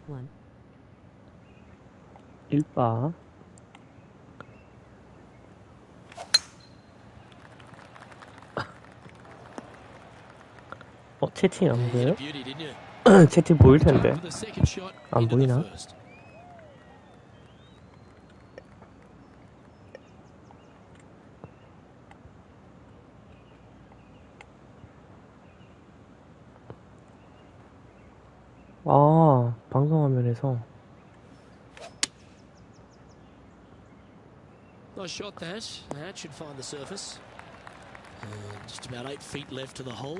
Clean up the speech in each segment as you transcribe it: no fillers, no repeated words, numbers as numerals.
1. 1바. 채팅 안 보여요? 채팅 보일 텐데. 안 보이나? 아, 방송 화면에서. Nice shot that. That should find the surface. Just about 8 feet left to the hole.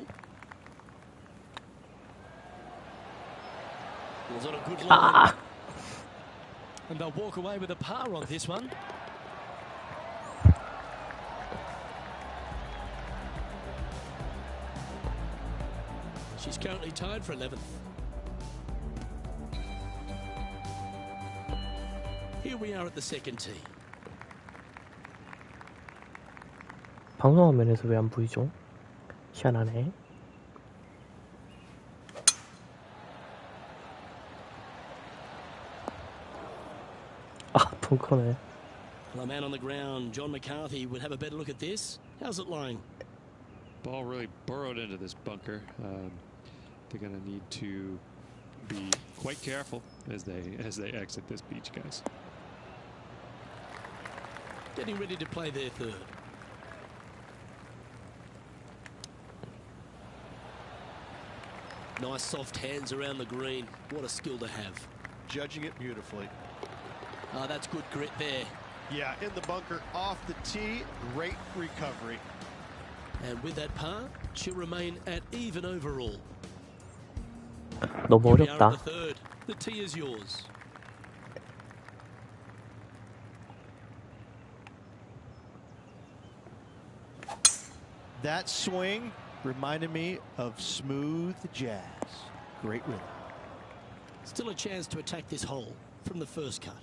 Was on a good line. And they'll walk away with a par on this one. She's currently tied for 11th. Here we are at the second tee. 방송 화면에서 왜 안 보이죠? 희한하네. 아, 벙커네. Well, a man on the ground, John McCarthy, would have a better look at this. How's it lying? Ball really burrowed into this bunker. They're going to need to be quite careful as they exit this beach, guys. Getting ready to play their third. Nice soft hands around the green. What a skill to have. Judging it beautifully. Oh, that's good grit there. Yeah, in the bunker, off the tee, great recovery. And with that par, she'll remain at even overall. 너무 Here we are 어렵다. at the third. The tee is yours. That swing reminded me of smooth jazz. Great rhythm. Still a chance to attack this hole from the first cut.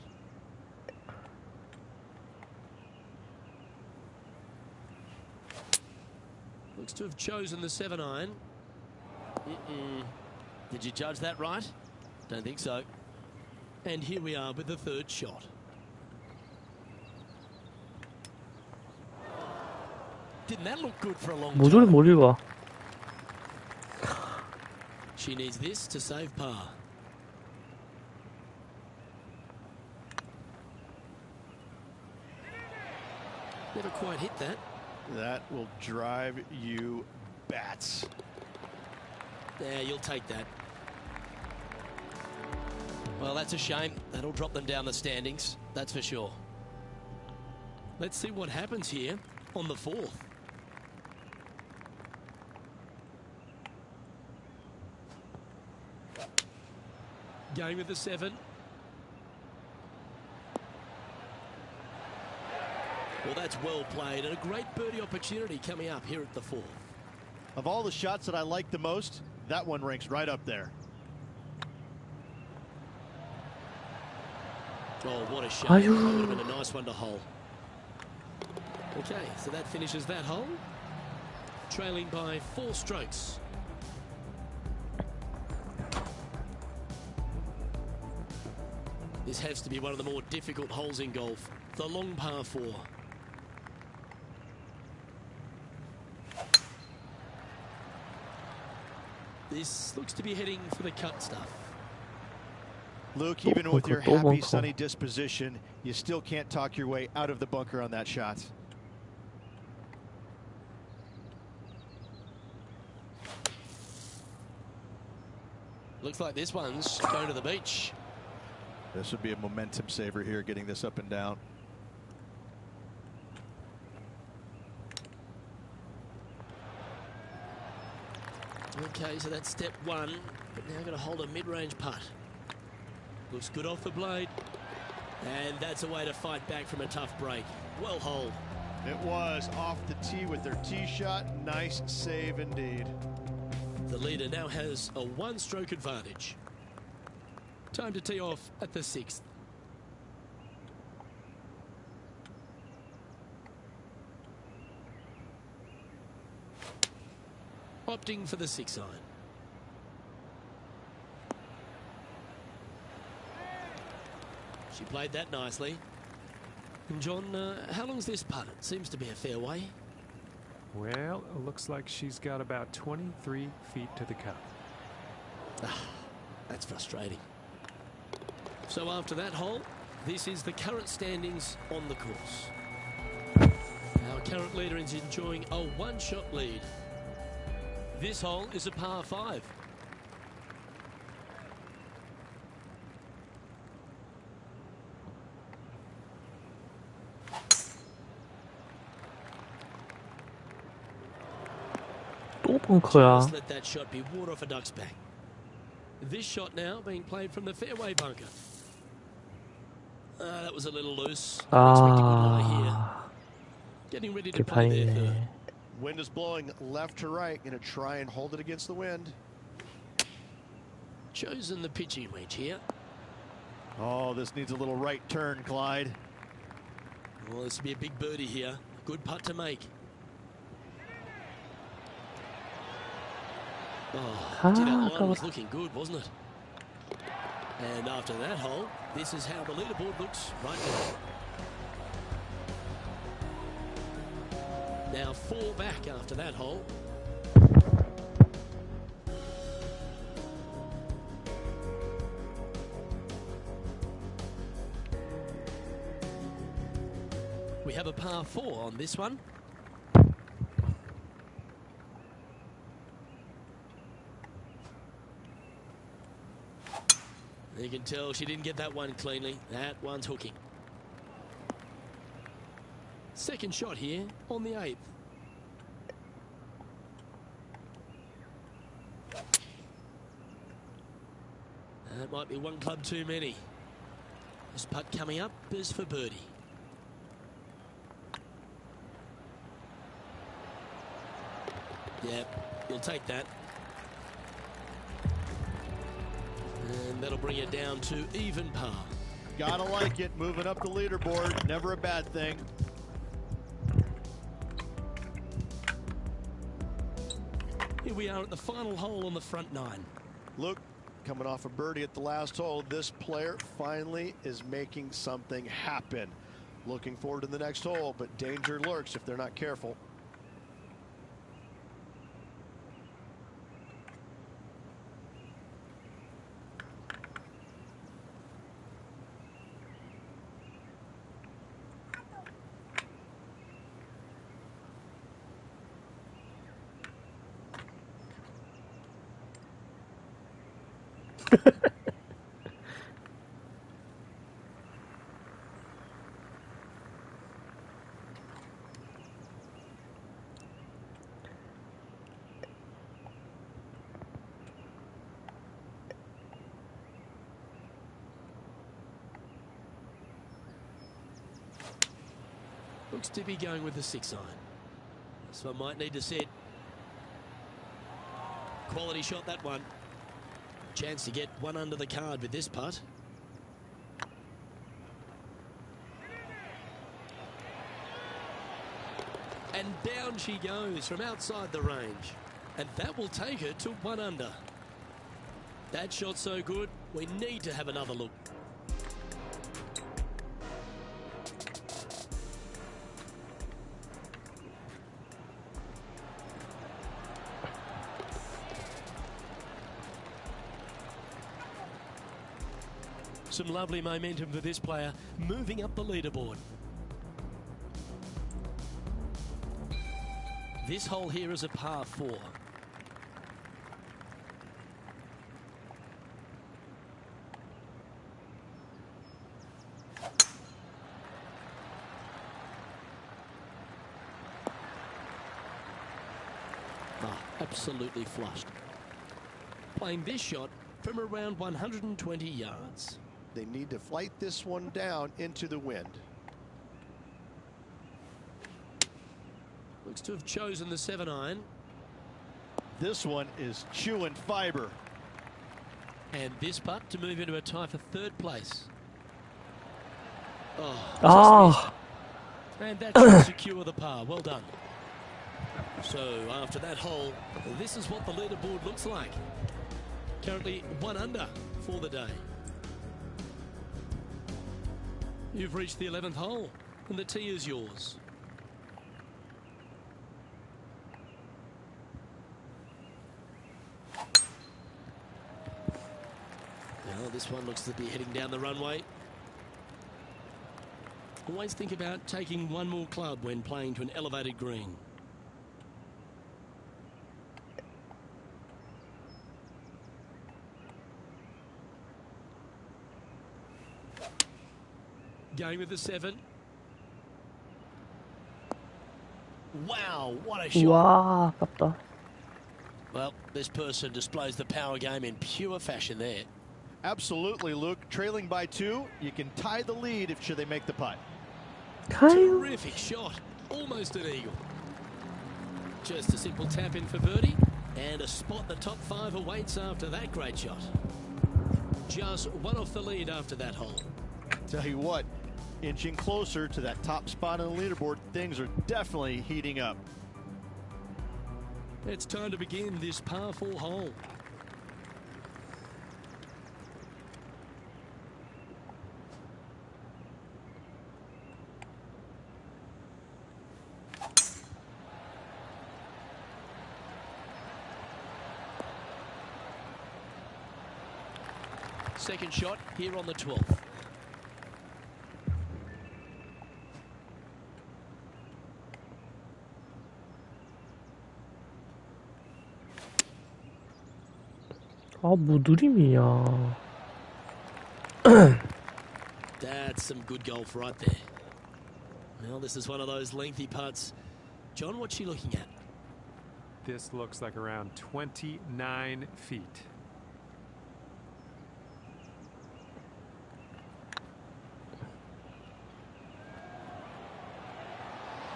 Looks to have chosen the 7-iron. Did you judge that right? Don't think so. And here we are with the third shot. Didn't that look good for a long 모조리 time? 못 읽어. She needs this to save par. Never quite hit that. That will drive you bats. Yeah, you'll take that. Well, that's a shame. That'll drop them down the standings, that's for sure. Let's see what happens here on the fourth. Going with the 7. Well, that's well played and a great birdie opportunity coming up here at the fourth. Of all the shots that I like the most, that one ranks right up there. Oh, what a shot. 아유. That would have been a nice one to hole. Okay, so that finishes that hole. Trailing by 4 strokes. This has to be one of the more difficult holes in golf. The long par 4. This looks to be heading for the cut stuff. Luke, even with your happy, sunny disposition, you still can't talk your way out of the bunker on that shot. Looks like this one's going to the beach. This would be a momentum saver here, getting this up and down. Okay, so that's step 1, but now going to hold a mid-range putt. Looks good off the blade. And that's a way to fight back from a tough break. Well holed. It was off the tee with their tee shot. Nice save indeed. The leader now has a 1-stroke advantage. Time to tee off at the 6th. Opting for the 6-iron. She played that nicely. And John, how long's this putt? It seems to be a fair way. Well, it looks like she's got about 23 feet to the cup. That's frustrating. So after that hole, this is the current standings on the course. Our current leader is enjoying a one-shot lead. This hole is a par 5. 또 벙커야. Just let that shot be water off a duck's back. This shot now being played from the fairway bunker. That was a little loose. Unexpected good lie here. Getting ready to play their third. Wind is blowing left to right. Going to try and hold it against the wind. Chosen the pitching wedge here. Oh, this needs a little right turn, Clyde. Well, this will be a big birdie here. Good putt to make. Oh, gee, that line was looking good, wasn't it? And after that hole, this is how the leaderboard looks right now. Now 4 back after that hole. We have a par 4 on this one. You can tell she didn't get that one cleanly. That one's hooking. Second shot here on the 8th. That might be one club too many. This putt coming up is for birdie. Yep, you'll take that. And that'll bring it down to even par. Gotta like it. Moving up the leaderboard. Never a bad thing. Here we are at the final hole on the front 9. Look, coming off a birdie at the last hole, this player finally is making something happen. Looking forward to the next hole, but danger lurks if they're not careful. Looks to be going with the 6 iron. So I might need to set. Quality shot, that one. Chance to get one under the card with this putt. And down she goes from outside the range. And that will take her to 1 under. That shot's so good, we need to have another look. Some lovely momentum for this player, moving up the leaderboard. This hole here is a par 4. Absolutely flushed. Playing this shot from around 120 yards. They need to flight this one down into the wind. Looks to have chosen the 7 iron. This one is chewing fiber. And this putt to move into a tie for 3rd place. 아, And that should secure the par. Well done. So after that hole, this is what the leaderboard looks like. Currently 1 under for the day. You've reached the 11th hole, and the tee is yours. Well, this one looks to be heading down the runway. Always think about taking one more club when playing to an elevated green. Going with the 7. Wow, what a shot. 와, 아깝다. Well, this person displays the power game in pure fashion there. Absolutely, Luke. Trailing by 2, you can tie the lead if should they make the putt. Terrific shot. Almost an eagle. Just a simple tap in for birdie. And a spot in the top 5 awaits after that great shot. Just one off the lead after that hole. Tell you what, inching closer to that top spot on the leaderboard, things are definitely heating up. It's time to begin this par 4 hole. Second shot here on the 12th. 아, 뭐 느림이야. That's some good golf right there. Well, this is one of those lengthy putts. John, what's she looking at? This looks like around 29 feet.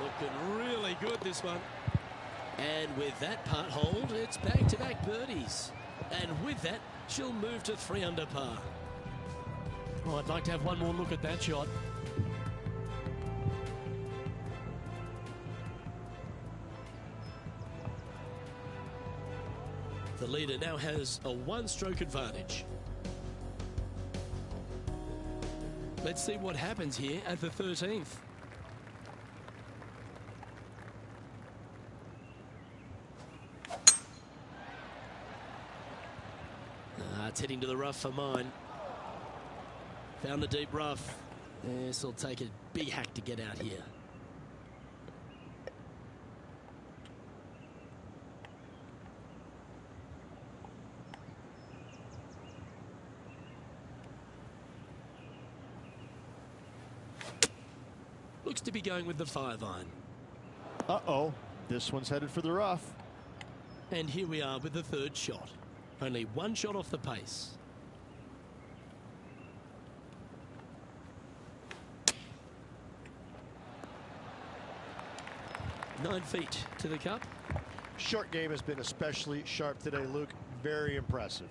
Looking really good, this one. And with that putt hold, it's back-to-back birdies. And with that, she'll move to 3 under par. Oh, I'd like to have one more look at that shot. The leader now has a 1-stroke advantage. Let's see what happens here at the 13th. It's heading to the rough for mine. Found the deep rough. This will take a big hack to get out here. Looks to be going with the 5-iron. Uh-oh, this one's headed for the rough. And here we are with the 3rd shot. Only 1 shot off the pace. Nine feet to the cup. Short game has been especially sharp today, Luke. Very impressive.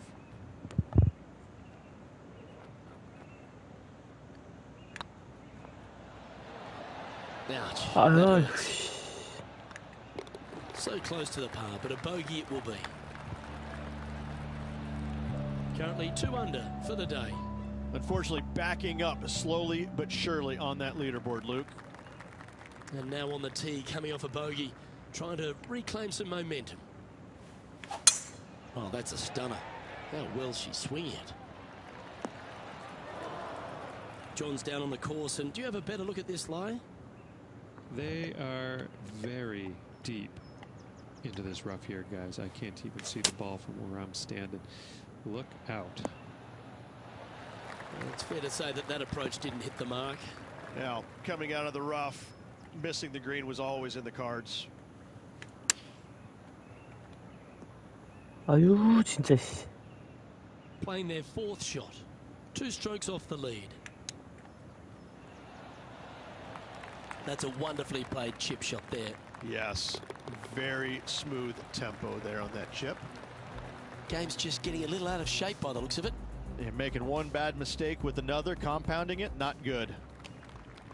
Ouch. 아유, So close to the par, but a bogey it will be. Currently 2 under for the day. Unfortunately, backing up slowly but surely on that leaderboard, Luke. And now on the tee, coming off a bogey, trying to reclaim some momentum. Oh, that's a stunner. How well she's swinging it. John's down on the course, and do you have a better look at this lie? They are very deep into this rough here, guys. I can't even see the ball from where I'm standing. Look out. Well, it's fair to say that that approach didn't hit the mark. Now, coming out of the rough, missing the green was always in the cards. 아유, 진짜. 씨. Playing their 4th shot. 2 strokes off the lead. That's a wonderfully played chip shot there. Yes, very smooth tempo there on that chip. Game's just getting a little out of shape by the looks of it. And making one bad mistake with another, compounding it, not good.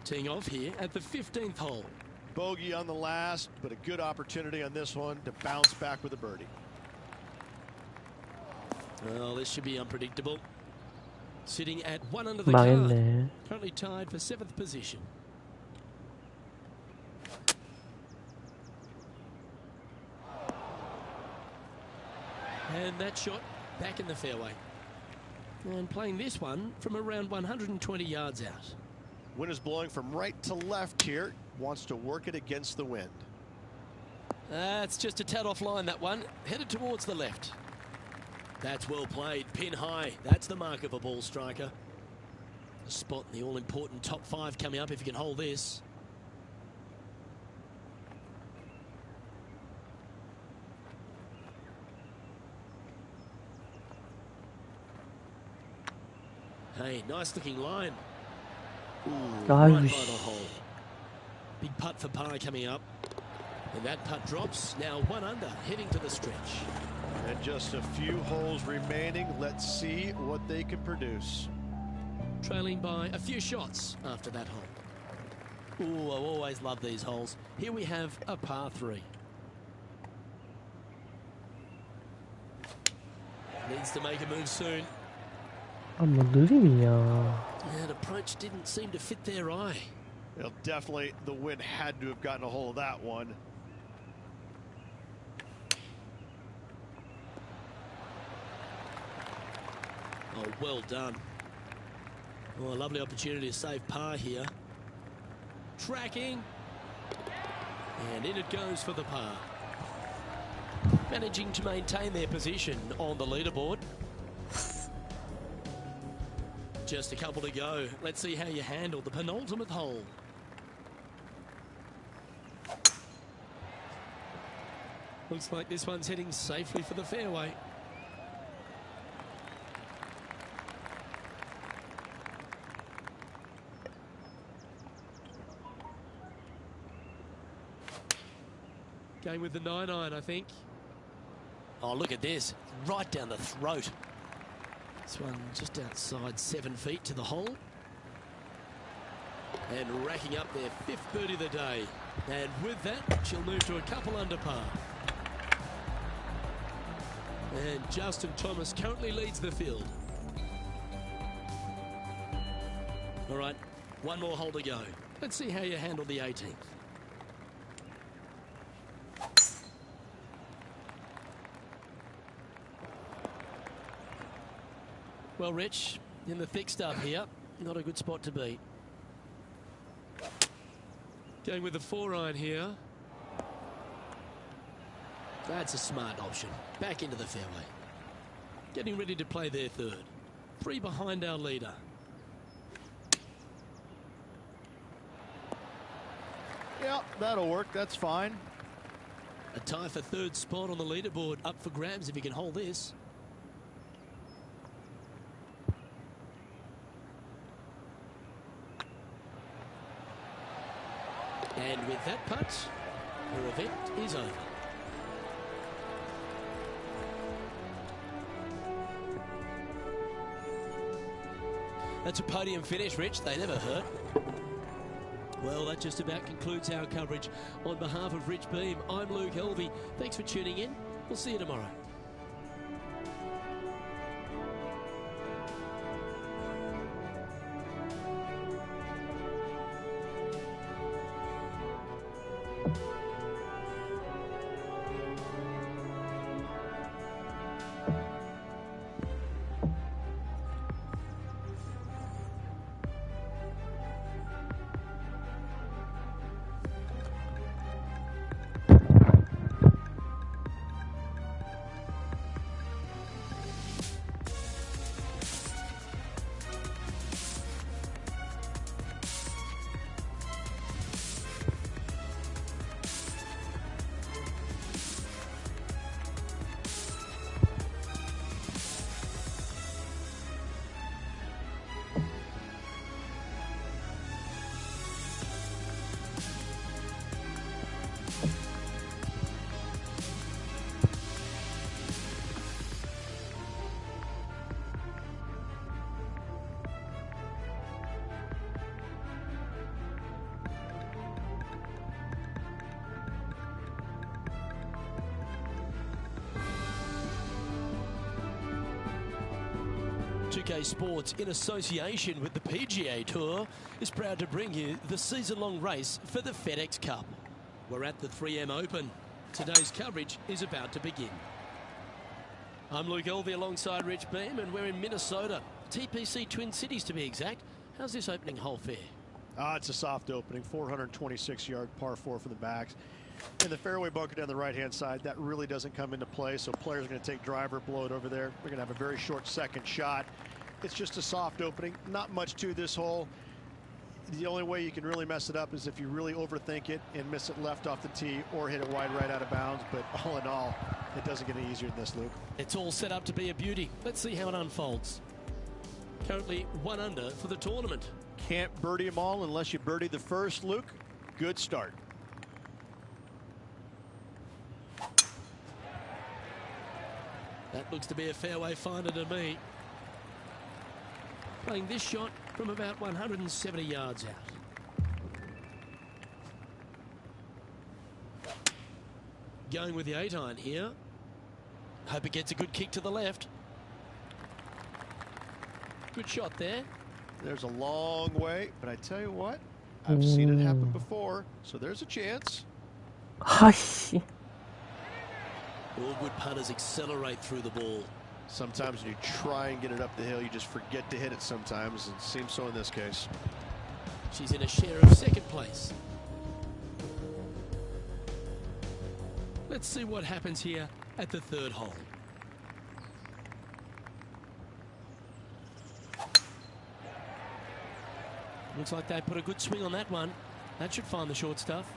Teeing off here at the 15th hole. Bogey on the last, but a good opportunity on this one to bounce back with a birdie. Well, this should be unpredictable. Sitting at 1 under the card. 망했네. Currently tied for 7th position. And that shot back in the fairway. And playing this one from around 120 yards out. Wind is blowing from right to left here. Wants to work it against the wind. It's just a tad off line, that one. Headed towards the left. That's well played. Pin high. That's the mark of a ball striker. A spot in the all-important top 5 coming up if you can hold this. Hey, nice looking line. Ooh, right by the hole. Big putt for par coming up. And that putt drops. Now 1 under, heading to the stretch. And just a few holes remaining. Let's see what they can produce. Trailing by a few shots after that hole. Ooh, I always love these holes. Here we have a par 3. Needs to make a move soon. That approach didn't seem to fit their eye. Well, definitely the wind had to have gotten a hold of that one. Oh, well done. Oh, a lovely opportunity to save par here. Tracking. And in it goes for the par. Managing to maintain their position on the leaderboard. Just a couple to go. Let's see how you handle the penultimate hole. Looks like this one's heading safely for the fairway. Going with the 9-iron, I think. Oh, look at this. Right down the throat. This one just outside 7 feet to the hole. And racking up their 5th birdie of the day. And with that, she'll move to a couple under par. And Justin Thomas currently leads the field. All right, 1 more hole to go. Let's see how you handle the 18th. Well, Rich, in the thick stuff here, not a good spot to be. Going with the 4-iron here. That's a smart option. Back into the fairway. Getting ready to play their 3rd. 3 behind our leader. Yeah, that'll work. That's fine. A tie for 3rd spot on the leaderboard. Up for grabs if he can hold this. And with that putt, her event is over. That's a podium finish, Rich. They never hurt. Well, that just about concludes our coverage. On behalf of Rich Beam, I'm Luke Helvey. Thanks for tuning in. We'll see you tomorrow. 2K Sports, in association with the PGA Tour, is proud to bring you the season-long race for the FedEx Cup. We're at the 3M Open. Today's coverage is about to begin. I'm Luke Elvey alongside Rich Beam, and we're in Minnesota. TPC Twin Cities to be exact. How's this opening hole fare? It's a soft opening, 426-yard par 4 for the backs. And the fairway bunker down the right-hand side, that really doesn't come into play, so players are going to take driver, blow it over there. They're going to have a very short second shot. It's just a soft opening, not much to this hole. The only way you can really mess it up is if you really overthink it and miss it left off the tee or hit it wide right out of bounds. But all in all, it doesn't get any easier than this, Luke. It's all set up to be a beauty. Let's see how it unfolds. Currently 1 under for the tournament. Can't birdie them all unless you birdie the first, Luke. Good start. That looks to be a fairway finder to me. Playing this shot from about 170 yards out. Going with the 8-iron here. Hope it gets a good kick to the left. Good shot there. There's a long way, but I tell you what, I've seen it happen before, so there's a chance. Hush. All good putters accelerate through the ball. Sometimes when you try and get it up the hill, you just forget to hit it sometimes. It seems so in this case. She's in a share of second place. Let's see what happens here at the 3rd hole. Looks like they put a good swing on that one. That should find the short stuff.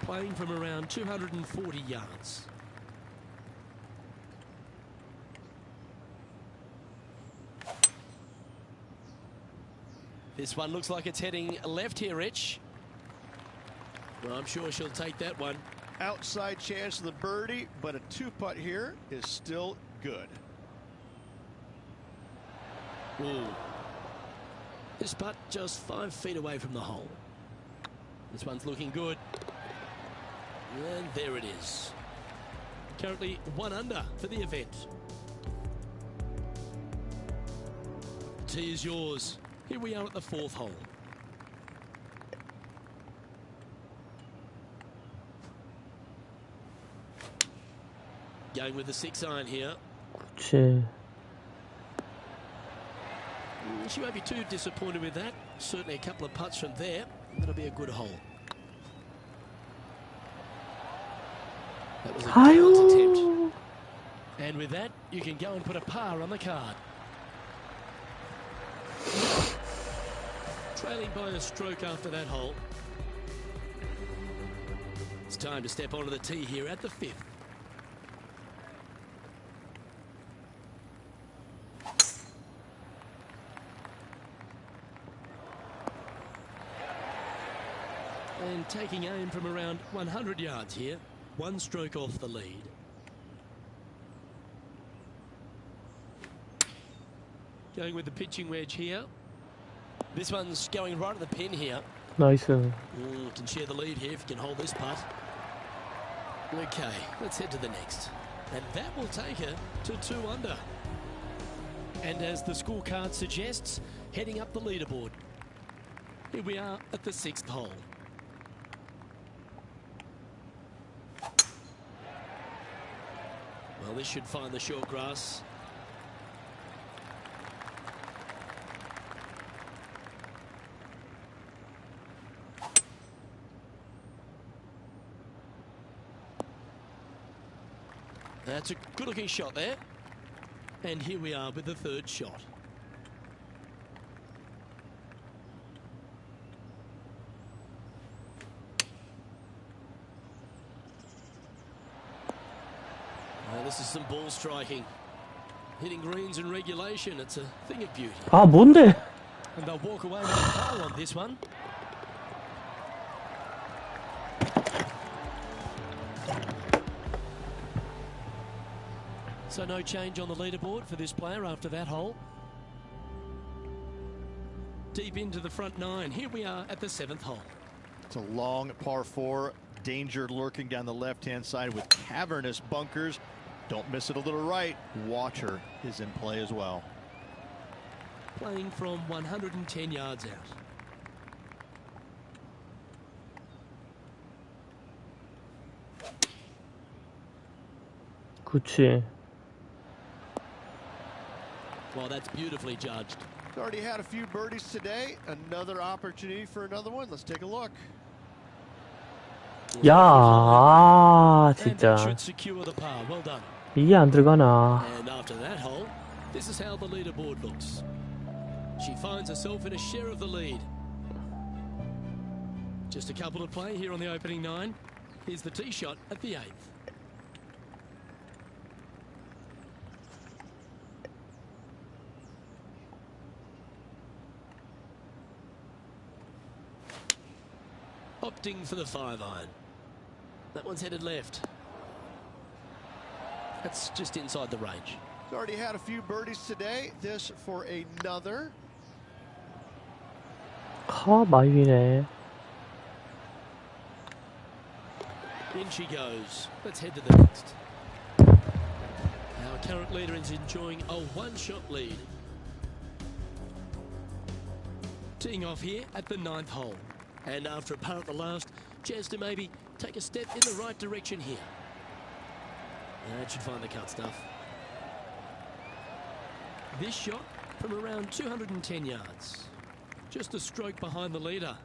Playing from around 240 yards. This one looks like it's heading left here, Rich. Well, I'm sure she'll take that one. Outside chance of the birdie, but a 2-putt here is still good. Ooh. This putt just 5 feet away from the hole. This one's looking good. And there it is. Currently 1 under for the event. The tee is yours. Here we are at the 4th hole. Going with the 6-iron here. 그치. She won't be too disappointed with that. Certainly a couple of putts from there. That'll be a good hole. That was a gallant attempt. And with that, you can go and put a par on the card. Trailing by a stroke after that hole. It's time to step onto the tee here at the 5th. And taking aim from around 100 yards here. 1 stroke off the lead. Going with the pitching wedge here. This one's going right at the pin here. 나이스. Can share the lead here if you can hold this putt. Okay, let's head to the next. And that will take her to 2 under. And as the scorecard suggests, heading up the leaderboard. Here we are at the 6th hole. Well, this should find the short grass. That's a good-looking shot there. And here we are with the 3rd shot. Well, this is some ball striking. Hitting greens in regulation, it's a thing of beauty. 아, 뭔데? And they'll walk away with a par on this one. So no change on the leaderboard for this player after that hole. Deep into the front 9. Here we are at the 7th hole. It's a long par 4. Danger lurking down the left-hand side with cavernous bunkers. Don't miss it a little right. Water is in play as well. playing from 110 yards out. 그치. Well, that's beautifully judged. He's already had a few birdies today. Another opportunity for another one. Let's take a look. 야, 아, And that 진짜. should secure the par. Well done. 이게 안 들어가나. And after that hole, this is how the leaderboard looks. She finds herself in a share of the lead. Just a couple to play here on the opening 9. Here's the tee shot at the 8th. Opting for the 5-iron. That one's headed left. That's just inside the range. He's already had a few birdies today. This for another. 많이 위네. In she goes. Let's head to the next. Our current leader is enjoying a one-shot lead. Teeing off here at the 9th hole. And after a par at the last, chance to maybe take a step in the right direction here. That should find the cut stuff. This shot from around 210 yards. Just a stroke behind the leader.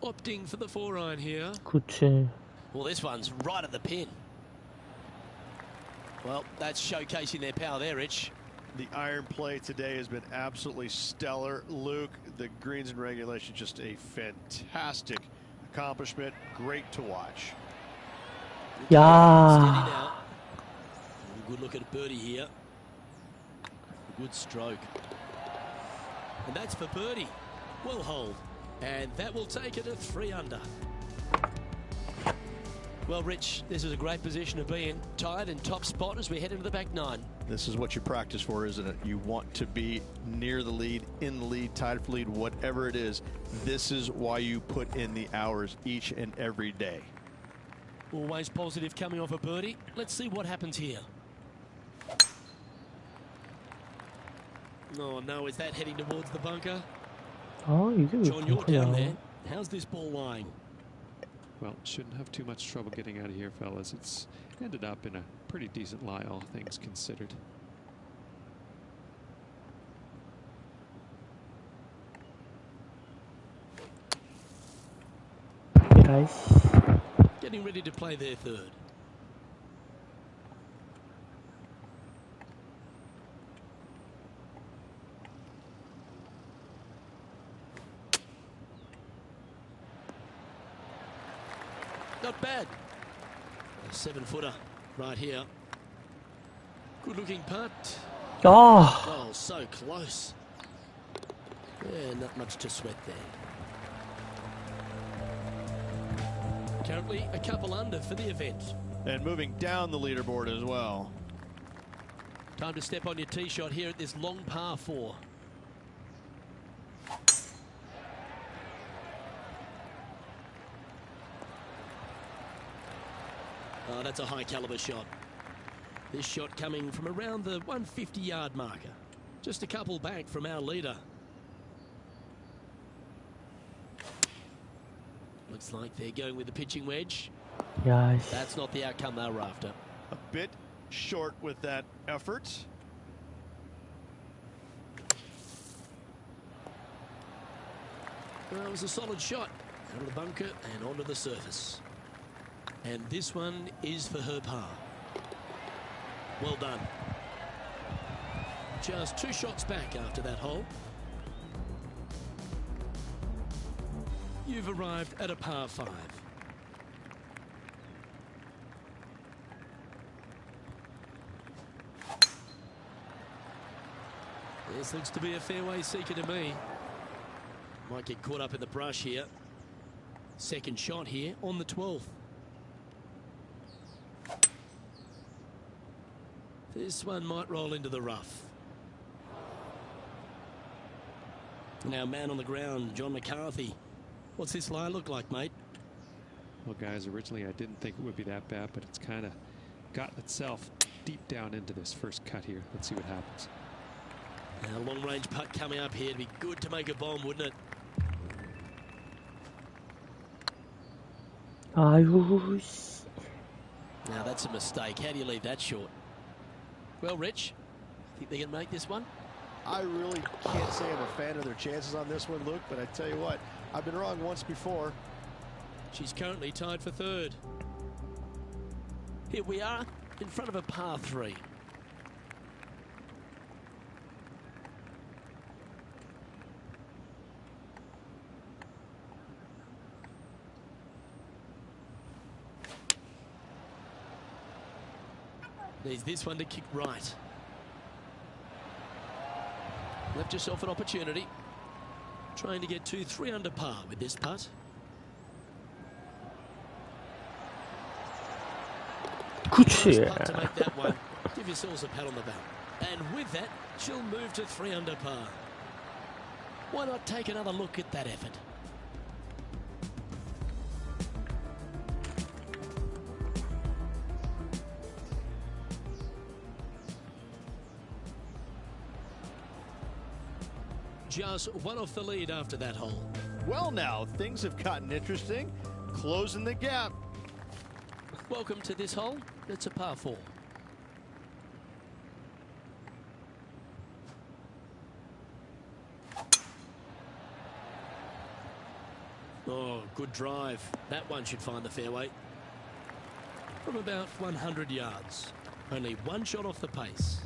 Opting for the 4-iron here. 그치. Well, this one's right at the pin. Well, that's showcasing their power there, Rich. The iron play today has been absolutely stellar. Luke, the greens and regulation, just a fantastic accomplishment. Great to watch. Steady 야. now. Good look at birdie here. Good stroke. And that's for birdie. Well holed. And that will take it to 3 under. Well, Rich, this is a great position to be in. Tied and top spot as we head into the back 9. This is what you practice for, isn't it? You want to be near the lead, in the lead, tied for lead, whatever it is. This is why you put in the hours each and every day. Always positive coming off a birdie. Let's see what happens here. Oh, no, is that heading towards the bunker? 이게 왜 John, you're down there. 그렇구나. How's this ball lying? Well, shouldn't have too much trouble getting out of here, fellas. It's ended up in a pretty decent lie, all things considered. 야이씨. Getting ready to play their 3rd. Not bad. A 7-footer right here. Good looking putt. 아, Oh, so close. Yeah, not much to sweat there. Currently a couple under for the event. And moving down the leaderboard as well. Time to step on your tee shot here at this long par 4. Oh, that's a high caliber shot. This shot coming from around the 150-yard marker. Just a couple back from our leader. Looks like they're going with the pitching wedge. 야이씨. That's not the outcome they were after. A bit short with that effort. Well, it was a solid shot. Out of the bunker and onto the surface. And this one is for her par. Well done. Just 2 shots back after that hole. You've arrived at a par 5. This looks to be a fairway seeker to me. Might get caught up in the brush here. Second shot here on the 12th. This one might roll into the rough. Now, man on the ground, John McCarthy. What's this lie look like, mate? Well, guys, originally I didn't think it would be that bad, but it's kind of got itself deep down into this first cut here. Let's see what happens. Now, long-range putt coming up here. It'd be good to make a bomb, wouldn't it? 아유, 씨. Now, that's a mistake. How do you leave that short? Well, Rich, think they're going to make this one? I really can't say I'm a fan of their chances on this one, Luke, but I tell you what, I've been wrong once before. She's currently tied for third. Here we are in front of a par 3. There's this one to kick right. Left yourself an opportunity. Trying to get to 3 under par with this putt. 그치. Nice putt to make that one. Give yourselves a pat on the back. And with that, she'll move to 3 under par. Why not take another look at that effort? Just one off the lead after that hole. Well, now, things have gotten interesting. Closing the gap. Welcome to this hole. It's a par 4. Oh, good drive. That one should find the fairway. From about 100 yards. Only one shot off the pace.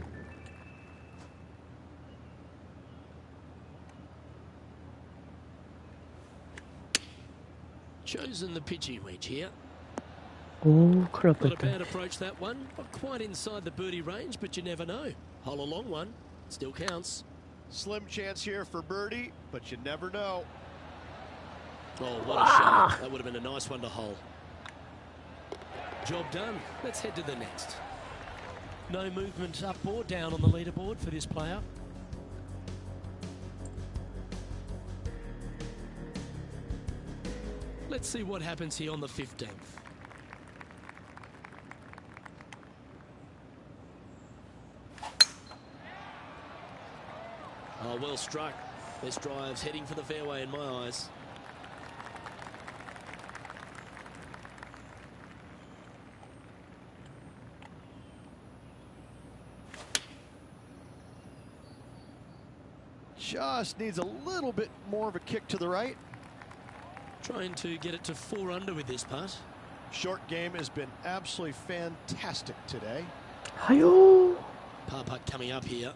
Chosen the pitching wedge here. 오, 큰일 Not a 났다. bad approach, that one. Not quite inside the birdie range, but you never know. Hole a long one. Still counts. Slim chance here for birdie, but you never know. Oh, what a shot. That would have been a nice one to hole. Job done. Let's head to the next. No movement up or down on the leaderboard for this player. Let's see what happens here on the 15th. Oh, well struck. This drive's heading for the fairway in my eyes. Just needs a little bit more of a kick to the right. Trying to get it to 4 under with this putt. Short game has been absolutely fantastic today. 아유. Par putt coming up here.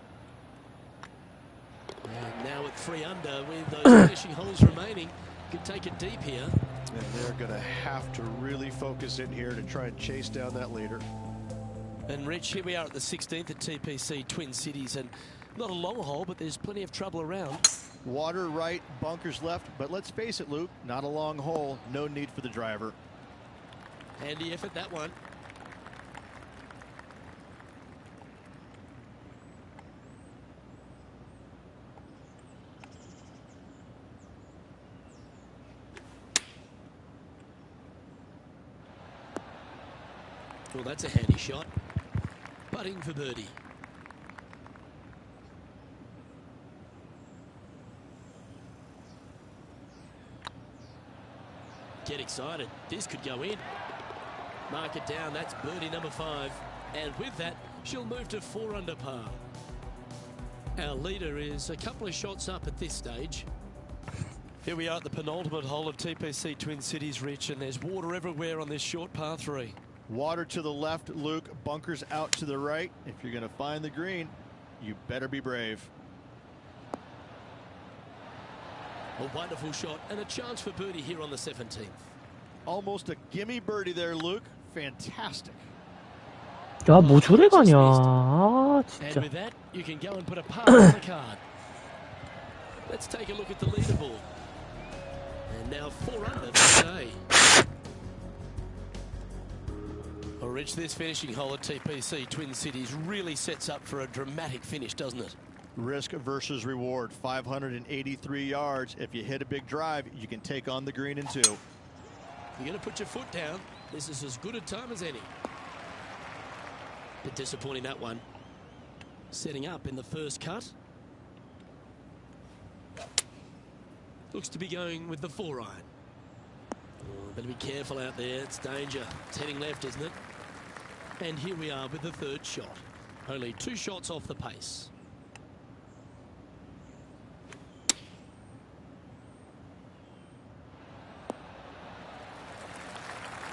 And now at 3 under with those finishing holes remaining. Can take it deep here. And they're going to have to really focus in here to try and chase down that leader. And Rich, here we are at the 16th at TPC Twin Cities, and not a long hole, but there's plenty of trouble around. Water right, bunkers left, but let's face it, Luke, not a long hole, no need for the driver. Handy effort, that one. Well, that's a handy shot. Putting for birdie. Get excited. This could go in. Mark it down. That's birdie number 5. And with that, she'll move to 4 under par. Our leader is a couple of shots up at this stage. Here we are at the penultimate hole of TPC Twin Cities, Rich, and there's water everywhere on this short par 3. Water to the left, Luke, bunkers out to the right. If you're going to find the green, you better be brave. A wonderful shot and a chance for birdie here on the 17th. Almost a gimme birdie there, Luke. Fantastic. 야, 뭐 저래 가냐. 아, And 진짜. with that, you can go and put a par on the card. Let's take a look at the leaderboard. And now 4 under for today. Well, Rich, this finishing hole at TPC Twin Cities really sets up for a dramatic finish, doesn't it? Risk versus reward, 583 yards. If you hit a big drive, you can take on the green in 2. You're going to put your foot down. This is as good a time as any. Bit disappointing, that one. Setting up in the first cut. Looks to be going with the 4-iron. Oh, better be careful out there. It's danger. It's heading left, isn't it? And here we are with the third shot. Only 2 shots off the pace.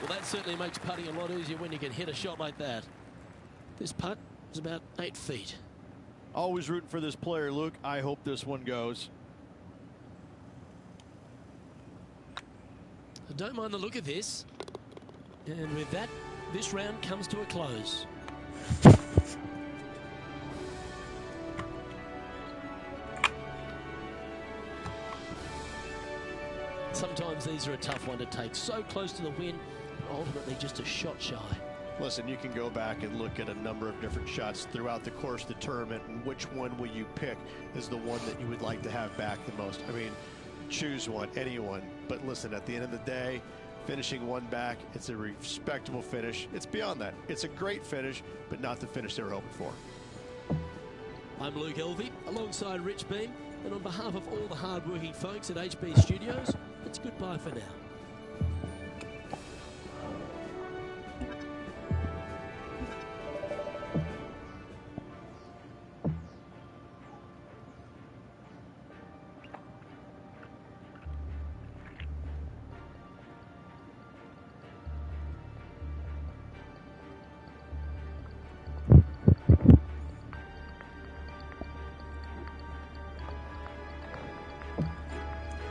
Well, that certainly makes putting a lot easier when you can hit a shot like that. This putt is about 8 feet. Always rooting for this player, Luke. I hope this one goes. I don't mind the look of this. And with that, this round comes to a close. Sometimes these are a tough one to take. So close to the win, but ultimately just a shot shy. Listen, you can go back and look at a number of different shots throughout the course of the tournament, and which one will you pick is the one that you would like to have back the most? I mean, choose one, anyone. But listen, at the end of the day, finishing one back, it's a respectable finish. It's beyond that. It's a great finish, but not the finish they were hoping for. I'm Luke Elvey, alongside Rich Beam, and on behalf of all the hard-working folks at HB Studios, it's goodbye for now.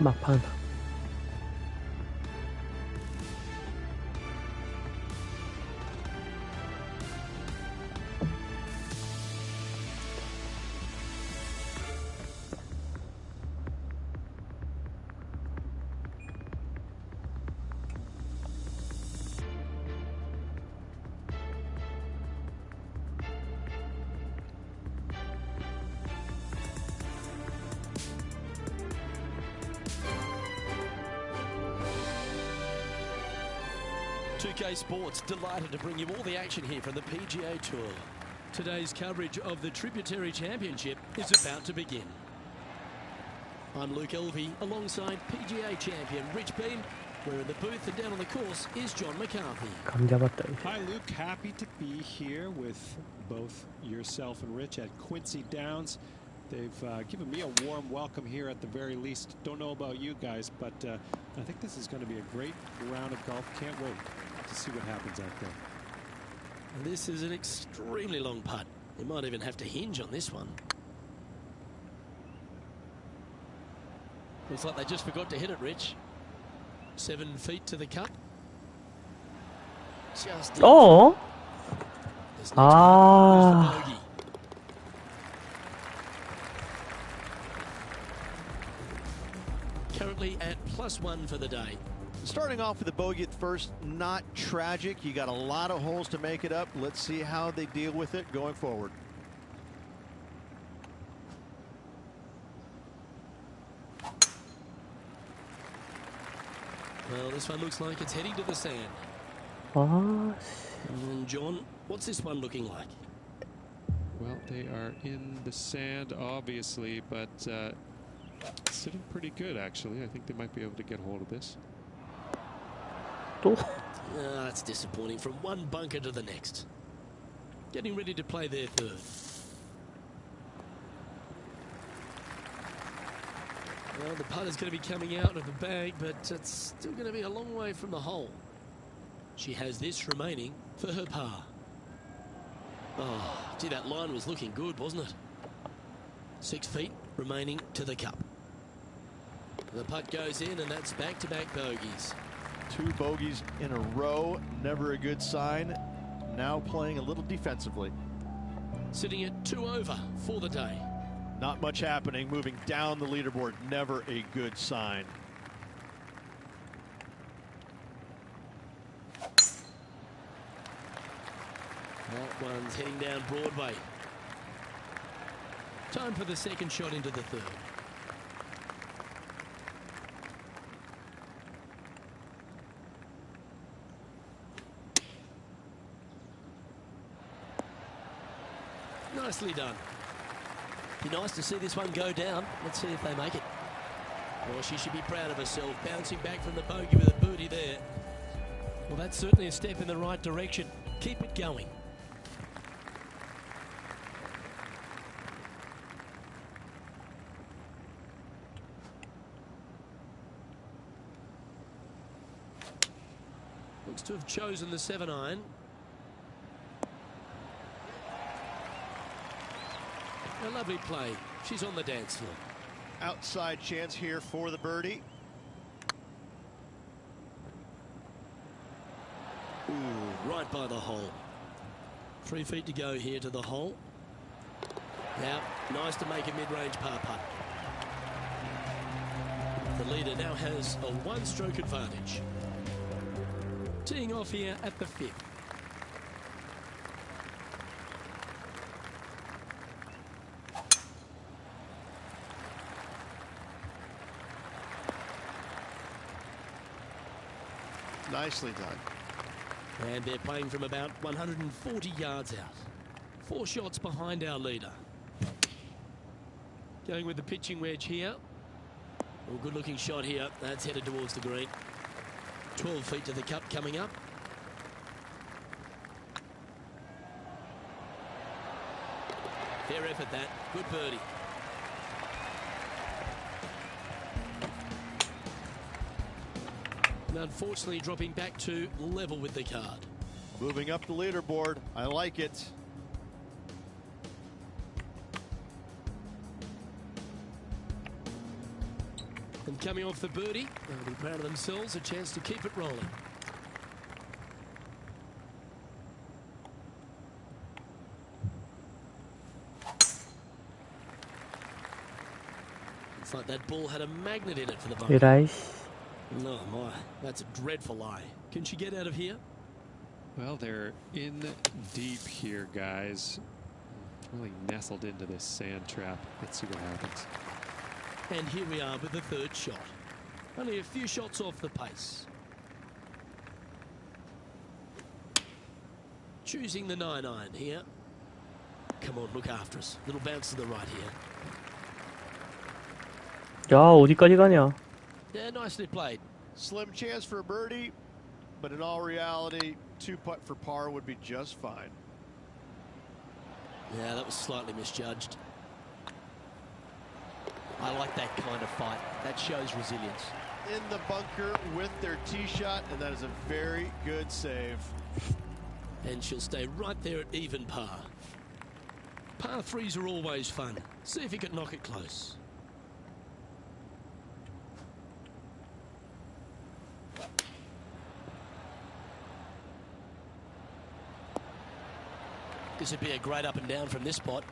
막판. pga2k Sports, delighted to bring you all the action here from the PGA Tour. Today's coverage of the Tributary Championship is about to begin. I'm Luke Elvey, alongside PGA champion Rich Beam. We're in the booth, and down on the course is John McCarthy. 감 잡았다. Hi Luke, happy to be here with both yourself and Rich at Quincy Downs. They've given me a warm welcome here at the very least. Don't know about you guys, but I think this is going to be a great round of golf. Can't wait to see what happens out there. And this is an extremely long putt. You might even have to hinge on this one. Looks like they just forgot to hit it, Rich. 7 feet to the cup. Just 어? this next one goes for bogey. Currently at +1 for the day. Starting off with a bogey at first, not tragic. You got a lot of holes to make it up. Let's see how they deal with it going forward. Well, this one looks like it's heading to the sand. 아, And John, what's this one looking like? Well, they are in the sand, obviously, but sitting pretty good, actually. I think they might be able to get hold of this. 또? That's disappointing. From one bunker to the next. Getting ready to play their third. Well, the putter's going to be coming out of the bag, but it's still going to be a long way from the hole. She has this remaining for her par. Oh, gee, that line was looking good, wasn't it? 6 feet remaining to the cup. The putt goes in, and that's back-to-back bogeys. 2 bogeys in a row, never a good sign. Now playing a little defensively. Sitting at 2 over for the day. Not much happening, moving down the leaderboard, never a good sign. That one's heading down Broadway. Time for the second shot into the third. Nicely done. Be nice to see this one go down. Let's see if they make it. Well, she should be proud of herself, bouncing back from the bogey with a booty there. Well, that's certainly a step in the right direction. Keep it going. Looks to have chosen the 7-iron. A lovely play. She's on the dance floor. Outside chance here for the birdie. Ooh, right by the hole. 3 feet to go here to the hole. Now, nice to make a mid-range par putt. The leader now has a 1-stroke advantage. Teeing off here at the 5th. Nicely done. And they're playing from about 140 yards out. 4 shots behind our leader. Going with the pitching wedge here. Oh, good looking shot here. That's headed towards the green. 12 feet to the cup coming up. Fair effort that. Good birdie. And unfortunately dropping back to level with the card. Moving up the leaderboard. I like it. And coming off the birdie, they'll be proud of themselves. A chance to keep it rolling. It's like that ball had a magnet in it for the bunker. Nice. Oh my, that's a dreadful lie. Can she get out of here? Well, they're in deep here, guys. Really nestled into this sand trap. Let's see what happens. And here we are with the 3rd shot. Only a few shots off the pace. Choosing the 9-iron here. Come on, look after us. Little bounce to the right here. 야, 어디까지 가냐? Yeah, nicely played. Slim chance for a birdie, but in all reality, 2-putt for par would be just fine. Yeah, that was slightly misjudged. I like that kind of fight. That shows resilience. In the bunker with their tee shot, and that is a very good save. And she'll stay right there at even par. Par 3s are always fun. See if you can knock it close. This would be a great up and down from this spot.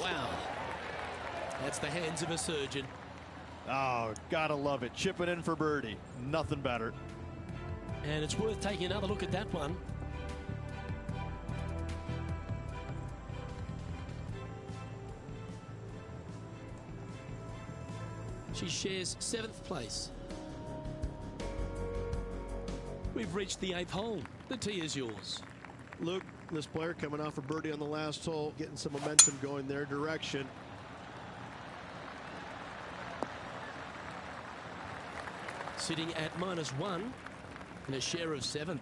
Wow. That's the hands of a surgeon. Oh, gotta love it. Chip it in for birdie. Nothing better. And it's worth taking another look at that one. She shares 7th place. We've reached the 8th hole. The tee is yours. Luke, this player coming off a birdie on the last hole, getting some momentum going their direction. Sitting at -1 and a share of 7th.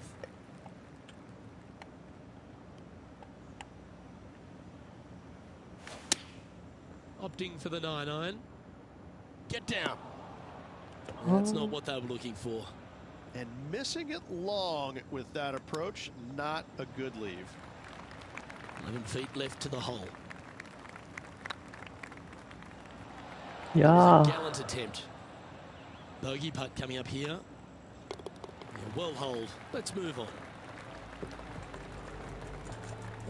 Opting for the 9-iron. Get down. That's not what they were looking for. And missing it long with that approach, not a good leave. 11 feet left to the hole. 야. Gallant attempt. Bogey putt coming up here. Yeah, well holed. Let's move on.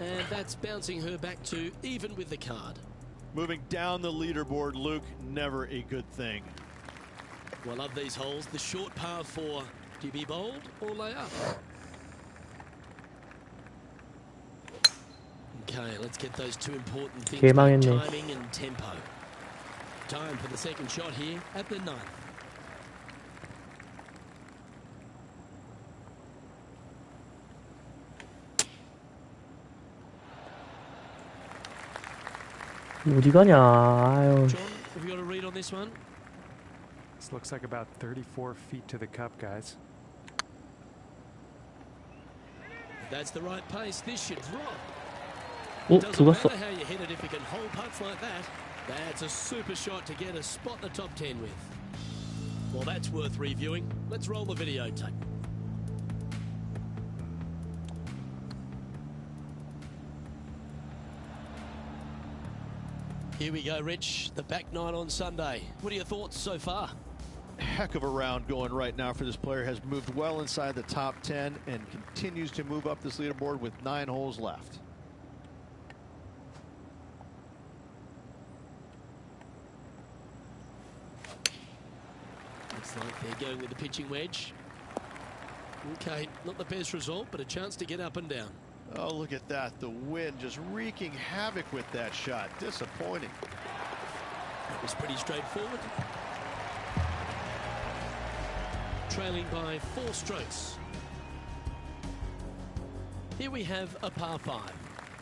And that's bouncing her back to even with the card. Moving down the leaderboard, Luke, never a good thing. Well, I love these holes. The short par 4. Do you be bold or lay up? Okay, let's get those 2 important things back, 개망했네. timing and tempo. Time for the 2nd shot here at the 9th. 어디 가냐. 아유. John, have you got a read on this one? This looks like about 34 feet to the cup, guys. If that's the right pace, this should drop. 오, Doesn't 들어갔어. matter how you hit it if you can hold putts like that. That's a super shot to get a spot in the top 10 with. Well, that's worth reviewing. Let's roll the videotape. Here we go, Rich. The back nine on Sunday. What are your thoughts so far? Heck of a round going right now for this player. Has moved well inside the top 10 and continues to move up this leaderboard with 9 holes left. Looks like they're going with the pitching wedge. Okay, not the best result, but a chance to get up and down. Oh, look at that. The wind just wreaking havoc with that shot. Disappointing. That was pretty straightforward. Trailing by 4 strokes. Here we have a par 5.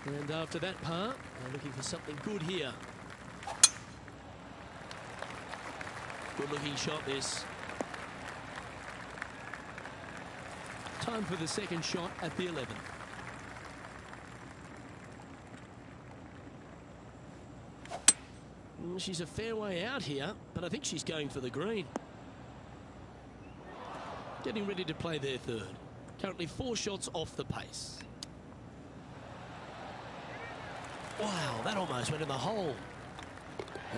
And after that par, they're looking for something good here. Good looking shot this. Time for the second shot at the 11th. She's a fair way out here, but I think she's going for the green. Getting ready to play their third. Currently 4 shots off the pace. Wow, that almost went in the hole.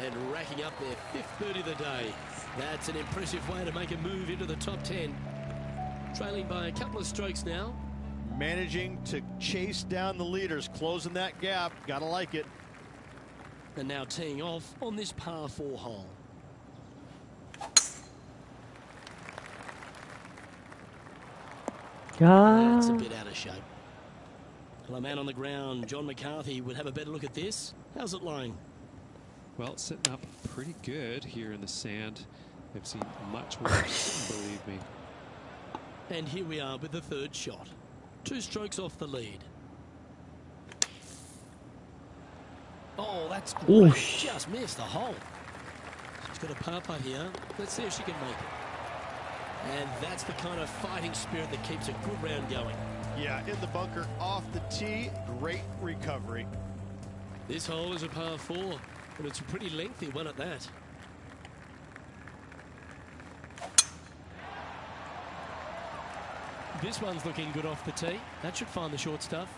And racking up their 5th birdie of the day. That's an impressive way to make a move into the top 10. Trailing by a couple of strokes now. Managing to chase down the leaders, closing that gap. Gotta like it. And now teeing off on this par 4 hole. That's a bit out of shape. Well, a man on the ground, John McCarthy, would have a better look at this. How's it lying? Well, sitting up pretty good here in the sand. I've seen much worse, believe me. And here we are with the third shot. 2 strokes off the lead. Oh, that's great. Just missed the hole. She's got a par putt here. Let's see if she can make it. And that's the kind of fighting spirit that keeps a good round going. Yeah, in the bunker, off the tee, great recovery. This hole is a par 4, and it's a pretty lengthy one at that. This one's looking good off the tee. That should find the short stuff.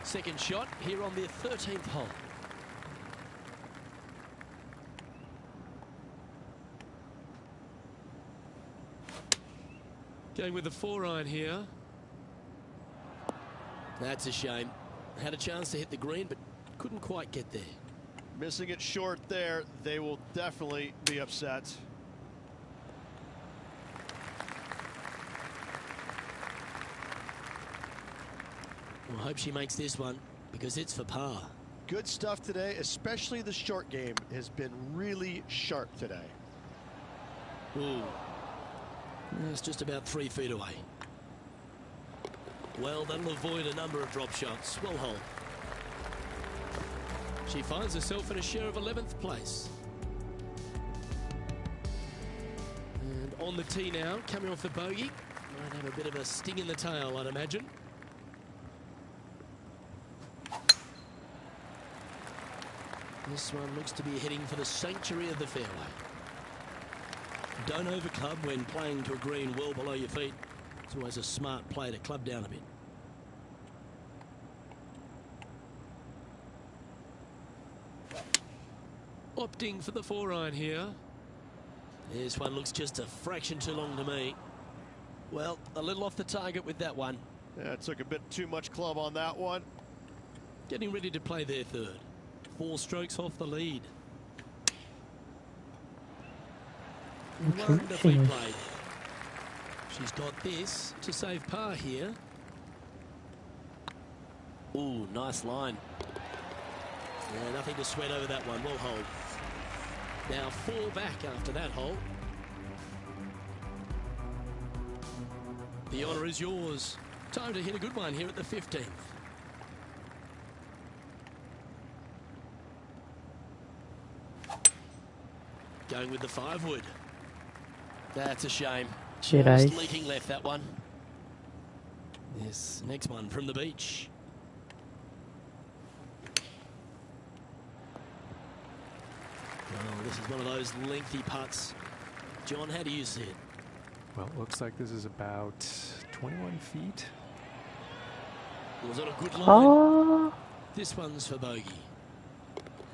Second shot here on the 13th hole. Going with the 4-iron here. That's a shame. Had a chance to hit the green, but couldn't quite get there. Missing it short there. They will definitely be upset. Well, I hope she makes this one, because it's for par. Good stuff today, especially the short game has been really sharp today. Ooh. It's just about 3 feet away. Well, that'll avoid a number of drop shots. Well hole. She finds herself in a share of 11th place. And on the tee now, coming off the bogey. Might have a bit of a sting in the tail, I'd imagine. This one looks to be heading for the sanctuary of the fairway. Don't overclub when playing to a green well below your feet. It's always a smart play to club down a bit. Opting for the 4-iron here. This one looks just a fraction too long to me. Well, a little off the target with that one. Yeah, it took a bit too much club on that one. Getting ready to play their third. 4 strokes off the lead. Wonderfully played. She's got this to save par here. Ooh, nice line. Yeah, nothing to sweat over that one. Well hold. Now 4 back after that hole. The honour is yours. Time to hit a good one here at the 15th. Going with the 5-wood. That's a shame. Did Just I? leaking left, that one. Yes, next one from the beach. Well, this is one of those lengthy putts. John, how do you see it? Well, it looks like this is about 21 feet. Was it a good line? Oh, This one's for bogey.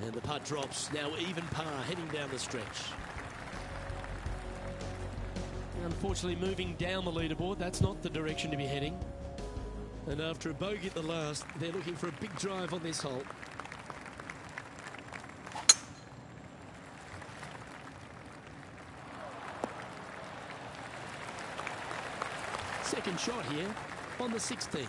And the putt drops, now even par, heading down the stretch. Unfortunately, moving down the leaderboard, that's not the direction to be heading. And after a bogey at the last, they're looking for a big drive on this hole. Second shot here on the 16th.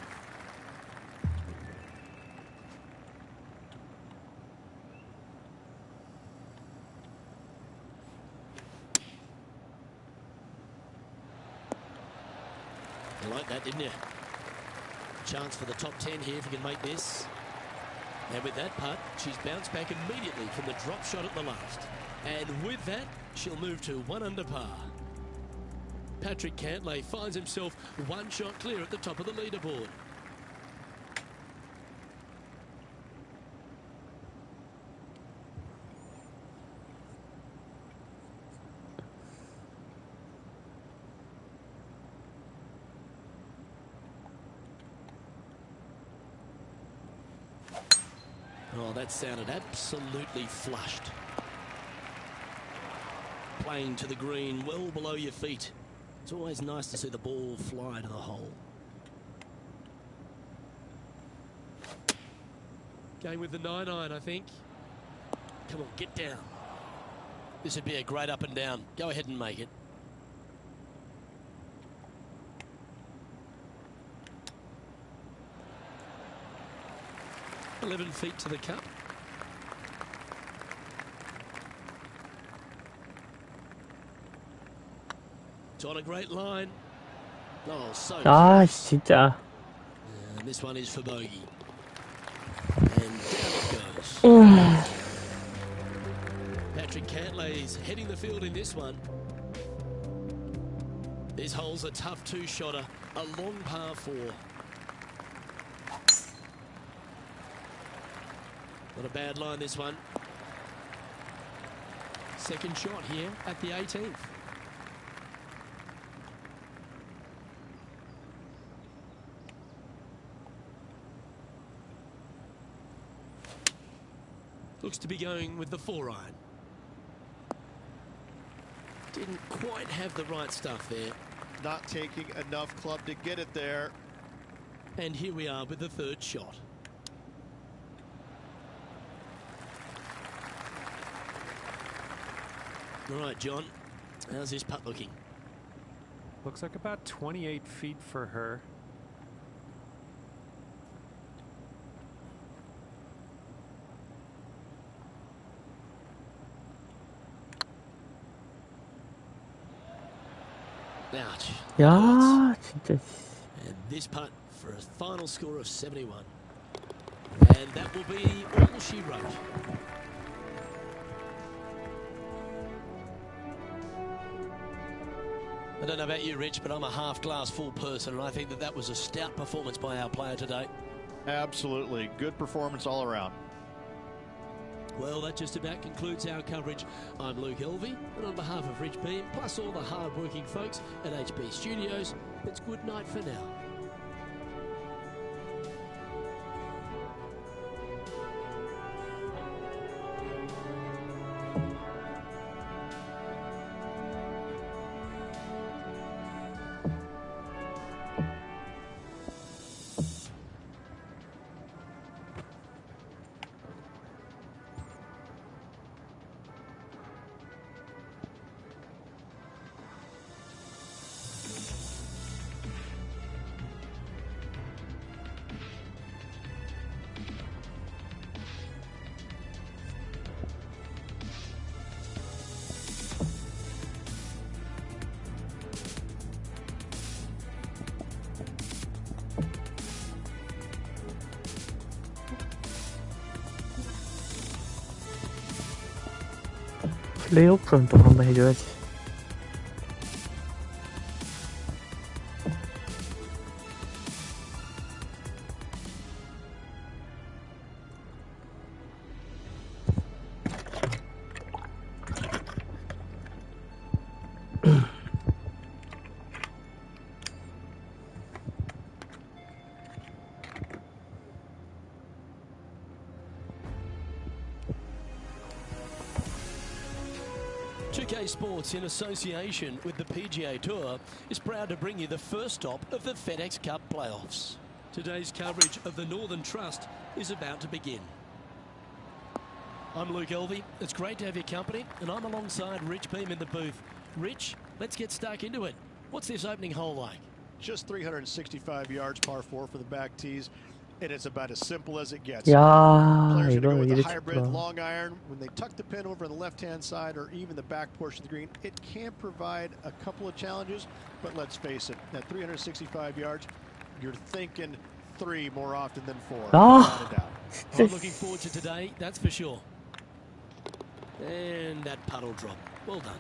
You like that, didn't you? Chance for the top 10 here if you can make this. And with that putt, she's bounced back immediately from the drop shot at the last. And with that, she'll move to 1 under par. Patrick Cantlay finds himself 1 shot clear at the top of the leaderboard. Oh, that sounded absolutely flushed. Playing to the green, well below your feet. It's always nice to see the ball fly to the hole. Going with the 9-iron, I think. Come on, get down. This would be a great up and down. Go ahead and make it. "11 feet to the cup. It's on a great line. Oh, so 아, close. 진짜. And this one is for bogey. And down it goes. Patrick Cantlay's heading the field in this one. This hole's a tough 2-shotter, a long par 4. Not a bad line, this one. Second shot here at the 18th. Looks to be going with the 4-iron. Didn't quite have the right stuff there. Not taking enough club to get it there. And here we are with the 3rd shot. All right, John, how's this putt looking? Looks like about 28 feet for her. Ouch. 야, 진짜. And this putt for a final score of 71. And that will be all she wrote. I don't know about you, Rich, but I'm a half-glass full person, and I think that that was a stout performance by our player today. Absolutely. Good performance all around. Well, that just about concludes our coverage. I'm Luke Elvey, and on behalf of Rich Beam, plus all the hard-working folks at HB Studios, it's good night for now. 플레이오프는 또 한번 해줘야지. pga2k Sports, in association with the PGA Tour, is proud to bring you the first stop of the FedEx Cup playoffs. Today's coverage of the Northern Trust is about to begin. I'm Luke Elvey. It's great to have your company, and I'm alongside Rich Beam in the booth. Rich, let's get stuck into it. What's this opening hole like? Just 365 yards, par 4 for the back tees, and it's about as simple as it gets. 야, Players are going to go 이거는 with a 이래 hybrid 쳤구나. long iron. When they tuck the pin over on the left-hand side or even the back portion of the green, it can provide a couple of challenges, but let's face it, at 365 yards, you're thinking 3 more often than 4. Ah. Without a doubt. I'm looking forward to today, that's for sure. And that puddle drop. Well done.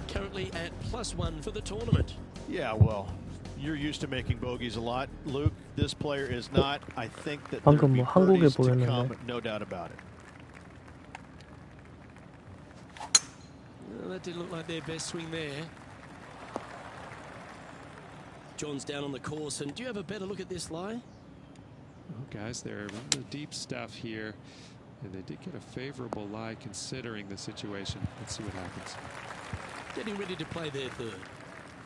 Currently at +1 for the tournament. Yeah, well, you're used to making bogeys a lot, Luke. This player is not. I think that there will 방금 be 뭐 한국에 birdies to 보였는데. come, no doubt about it. Well, that didn't look like their best swing there. John's down on the course, and do you have a better look at this lie? Well, guys, they're in the deep stuff here, and they did get a favorable lie considering the situation. Let's see what happens. Getting ready to play their third.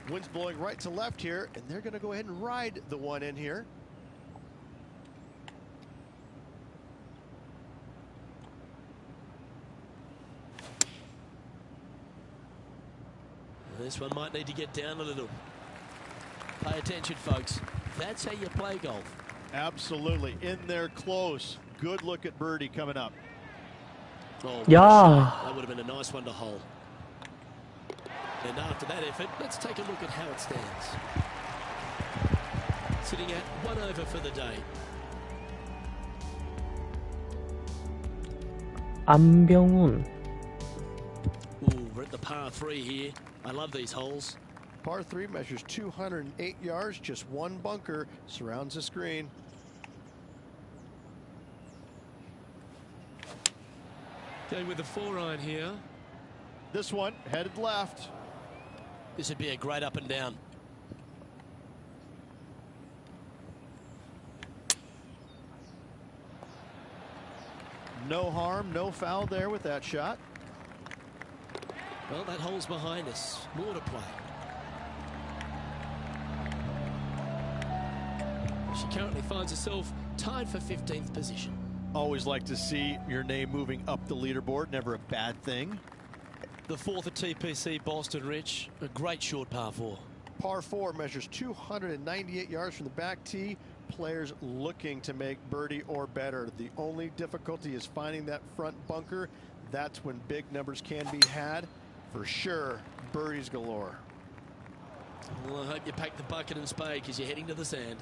Wind's blowing right to left here, and they're going to go ahead and ride the one in here. This one might need to get down a little. Pay attention, folks. That's how you play golf. Absolutely. In there close. Good look at birdie coming up. Oh, what a Yeah. shot. That would have been a nice one to hole. And after that effort, let's take a look at how it stands. Sitting at 1 over for the day. 안병훈. Ooh, we're at the par 3 here. I love these holes. Par 3 measures 208 yards. Just one bunker surrounds the screen. Going with the 4-iron here. This one headed left. This would be a great up and down. No harm, no foul there with that shot. Well, that hole's behind us. More to play. She currently finds herself tied for 15th position. Always like to see your name moving up the leaderboard. Never a bad thing. The 4th at TPC Boston, Rich. A great short par 4. Par 4 measures 298 yards from the back tee. Players looking to make birdie or better. The only difficulty is finding that front bunker. That's when big numbers can be had. For sure, birdies galore. Well, I hope you pack the bucket and spade because you're heading to the sand.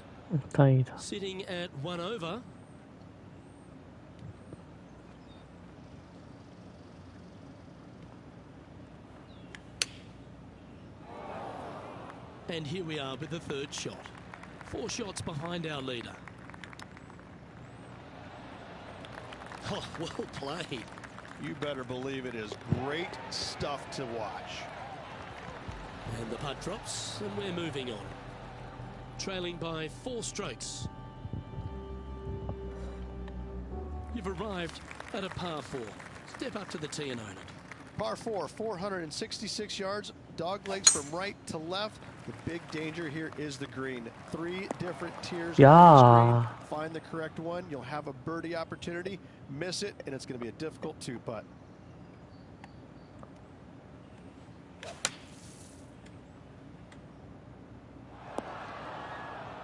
다행이다. Sitting at 1 over. And here we are with the third shot. 4 shots behind our leader. Oh, well played. You better believe it is great stuff to watch. And the putt drops, and we're moving on. Trailing by 4 strokes. You've arrived at a par 4. Step up to the tee and own it. Par 4, 466 yards, dog legs from right to left. The big danger here is the green. 3 different tiers Yeah. on the screen. Find the correct one. You'll have a birdie opportunity. Miss it, and it's going to be a difficult 2-putt.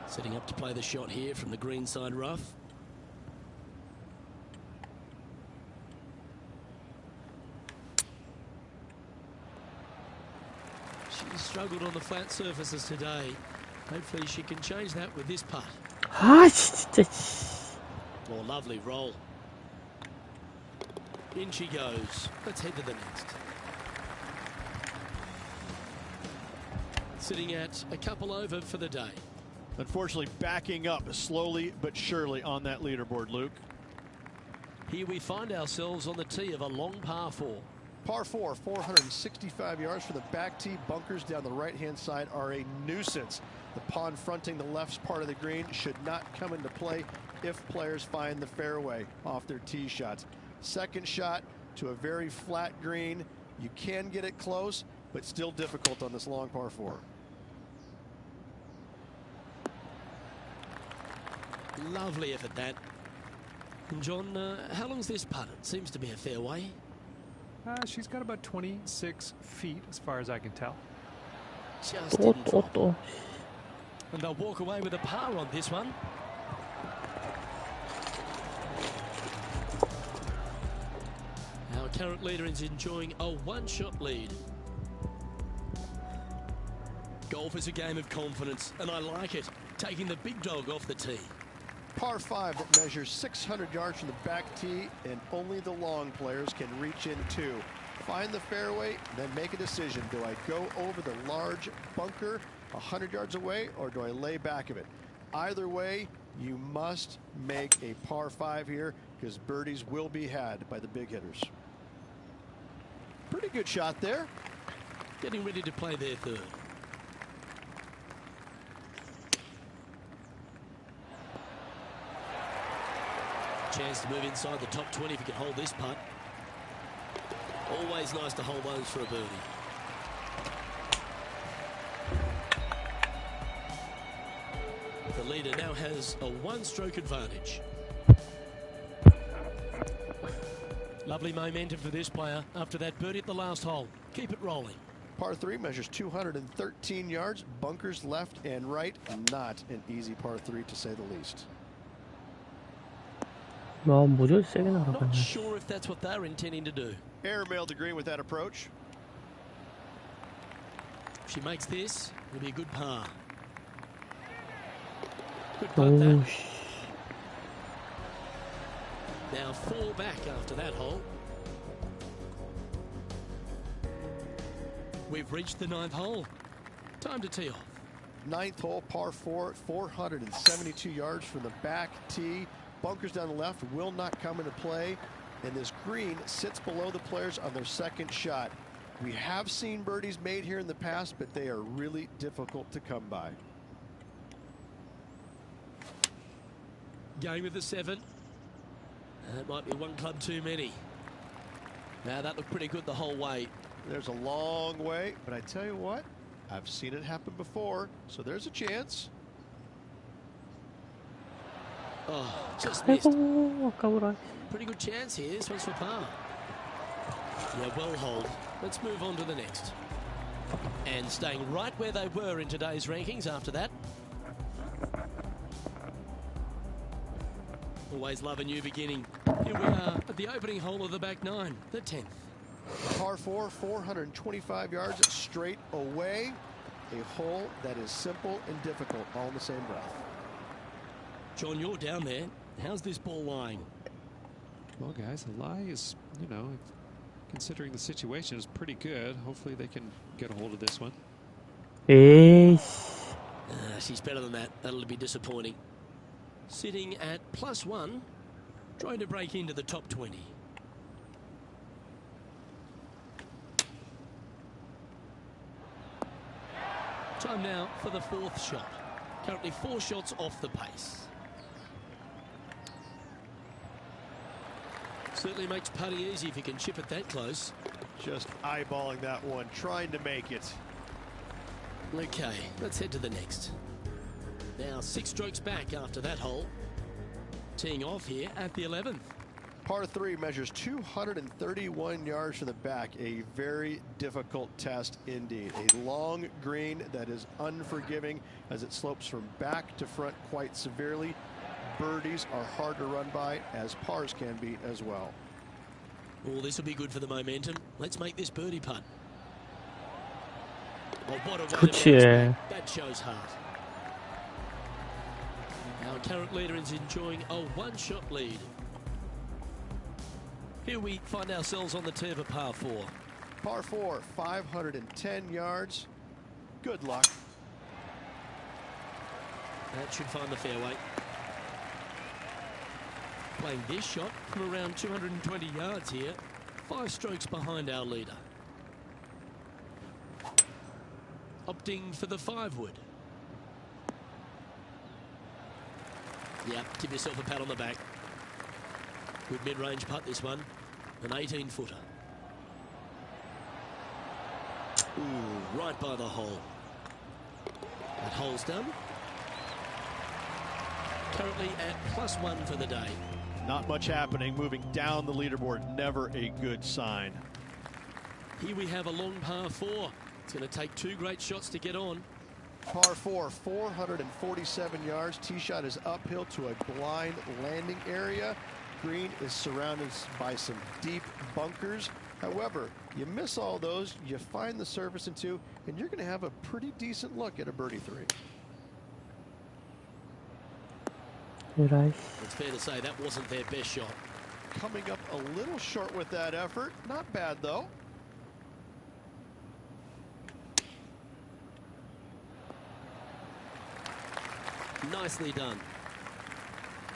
Setting up to play the shot here from the greenside rough. She's struggled on the flat surfaces today. Hopefully she can change that with this putt. 아, 진짜. Oh, lovely roll. In she goes. Let's head to the next. Sitting at a couple over for the day. Unfortunately, backing up slowly but surely on that leaderboard, Luke. Here we find ourselves on the tee of a long par 4. Par 4, 465 yards for the back tee. Bunkers down the right-hand side are a nuisance. The pond fronting the left part of the green should not come into play if players find the fairway off their tee shots. Second shot to a very flat green. You can get it close, but still difficult on this long par 4. Lovely effort that. And John, how long's this putt? It seems to be a fair way. She's got about 26 feet as far as I can tell. Just didn't drop. And they'll walk away with a par on this one. Our current leader is enjoying a one-shot lead. Golf is a game of confidence, and I like it. Taking the big dog off the tee. Par 5 that measures 600 yards from the back tee, and only the long players can reach in two. Find the fairway, then make a decision. Do I go over the large bunker 100 yards away, or do I lay back of it? Either way, you must make a par 5 here, because birdies will be had by the big hitters. Pretty good shot there. Getting ready to play their third. Chance to move inside the top 20 if he can hold this putt. Always nice to hold those for a birdie. The leader now has a one-stroke advantage. Lovely momentum for this player after that birdie at the last hole. Keep it rolling. Par 3 measures 213 yards. Bunkers left and right. Not an easy par 3 to say the least. Not sure if that's what they're intending to do. Airmailed the green with that approach. If she makes this, it'll be a good par. Good putt that. Now 4 back after that hole. We've reached the 9th hole. Time to tee off. 9th hole, par 4, 472 yards from the back tee. Bunkers down the left will not come into play, and this green sits below the players on their second shot. We have seen birdies made here in the past, but they are really difficult to come by. Going with the 7. That might be one club too many. Now that looked pretty good the whole way. There's a long way, but I tell you what, I've seen it happen before, so there's a chance. Oh, just missed. Pretty good chance here. This one's for par. Yeah, well hold. Let's move on to the next. And staying right where they were in today's rankings after that. Always love a new beginning. Here we are at the opening hole of the back 9, the 10th. Par 4, 425 yards straight away. A hole that is simple and difficult all in the same breath. John, you're down there. How's this ball lying? Well, guys, the lie is, you know, considering the situation, is pretty good. Hopefully they can get a hold of this one. She's better than that. That'll be disappointing. Sitting at +1, trying to break into the top 20. Time now for the 4th shot. Currently 4 shots off the pace. Certainly makes putting easy if you can chip it that close. Just eyeballing that one, trying to make it. Okay, let's head to the next. Now 6 strokes back after that hole. Teeing off here at the 11th. Par 3 measures 231 yards from the back. A very difficult test indeed. A long green that is unforgiving as it slopes from back to front quite severely. Birdies are hard to run by, as pars can be as well. Oh, this will be good for the momentum. Let's make this birdie putt. Oh, what a way to that shows heart. Our current leader is enjoying a one-shot lead. Here we find ourselves on the tee of a par 4. Par 4, 510 yards. Good luck. That should find the fairway. Playing this shot from around 220 yards here. 5 strokes behind our leader. Opting for the 5-wood. Yeah, give yourself a pat on the back. Good mid-range putt, this one. An 18-footer. Ooh, right by the hole. That hole's done. Currently at +1 for the day. Not much happening. Moving down the leaderboard, never a good sign. Here we have a long par 4. It's going to take 2 great shots to get on. Par 4, 447 yards. Tee shot is uphill to a blind landing area. Green is surrounded by some deep bunkers. However, you miss all those, you find the surface in 2, and you're going to have a pretty decent look at a birdie 3. It's fair to say that wasn't their best shot. Coming up a little short with that effort. Not bad, though. Nicely done.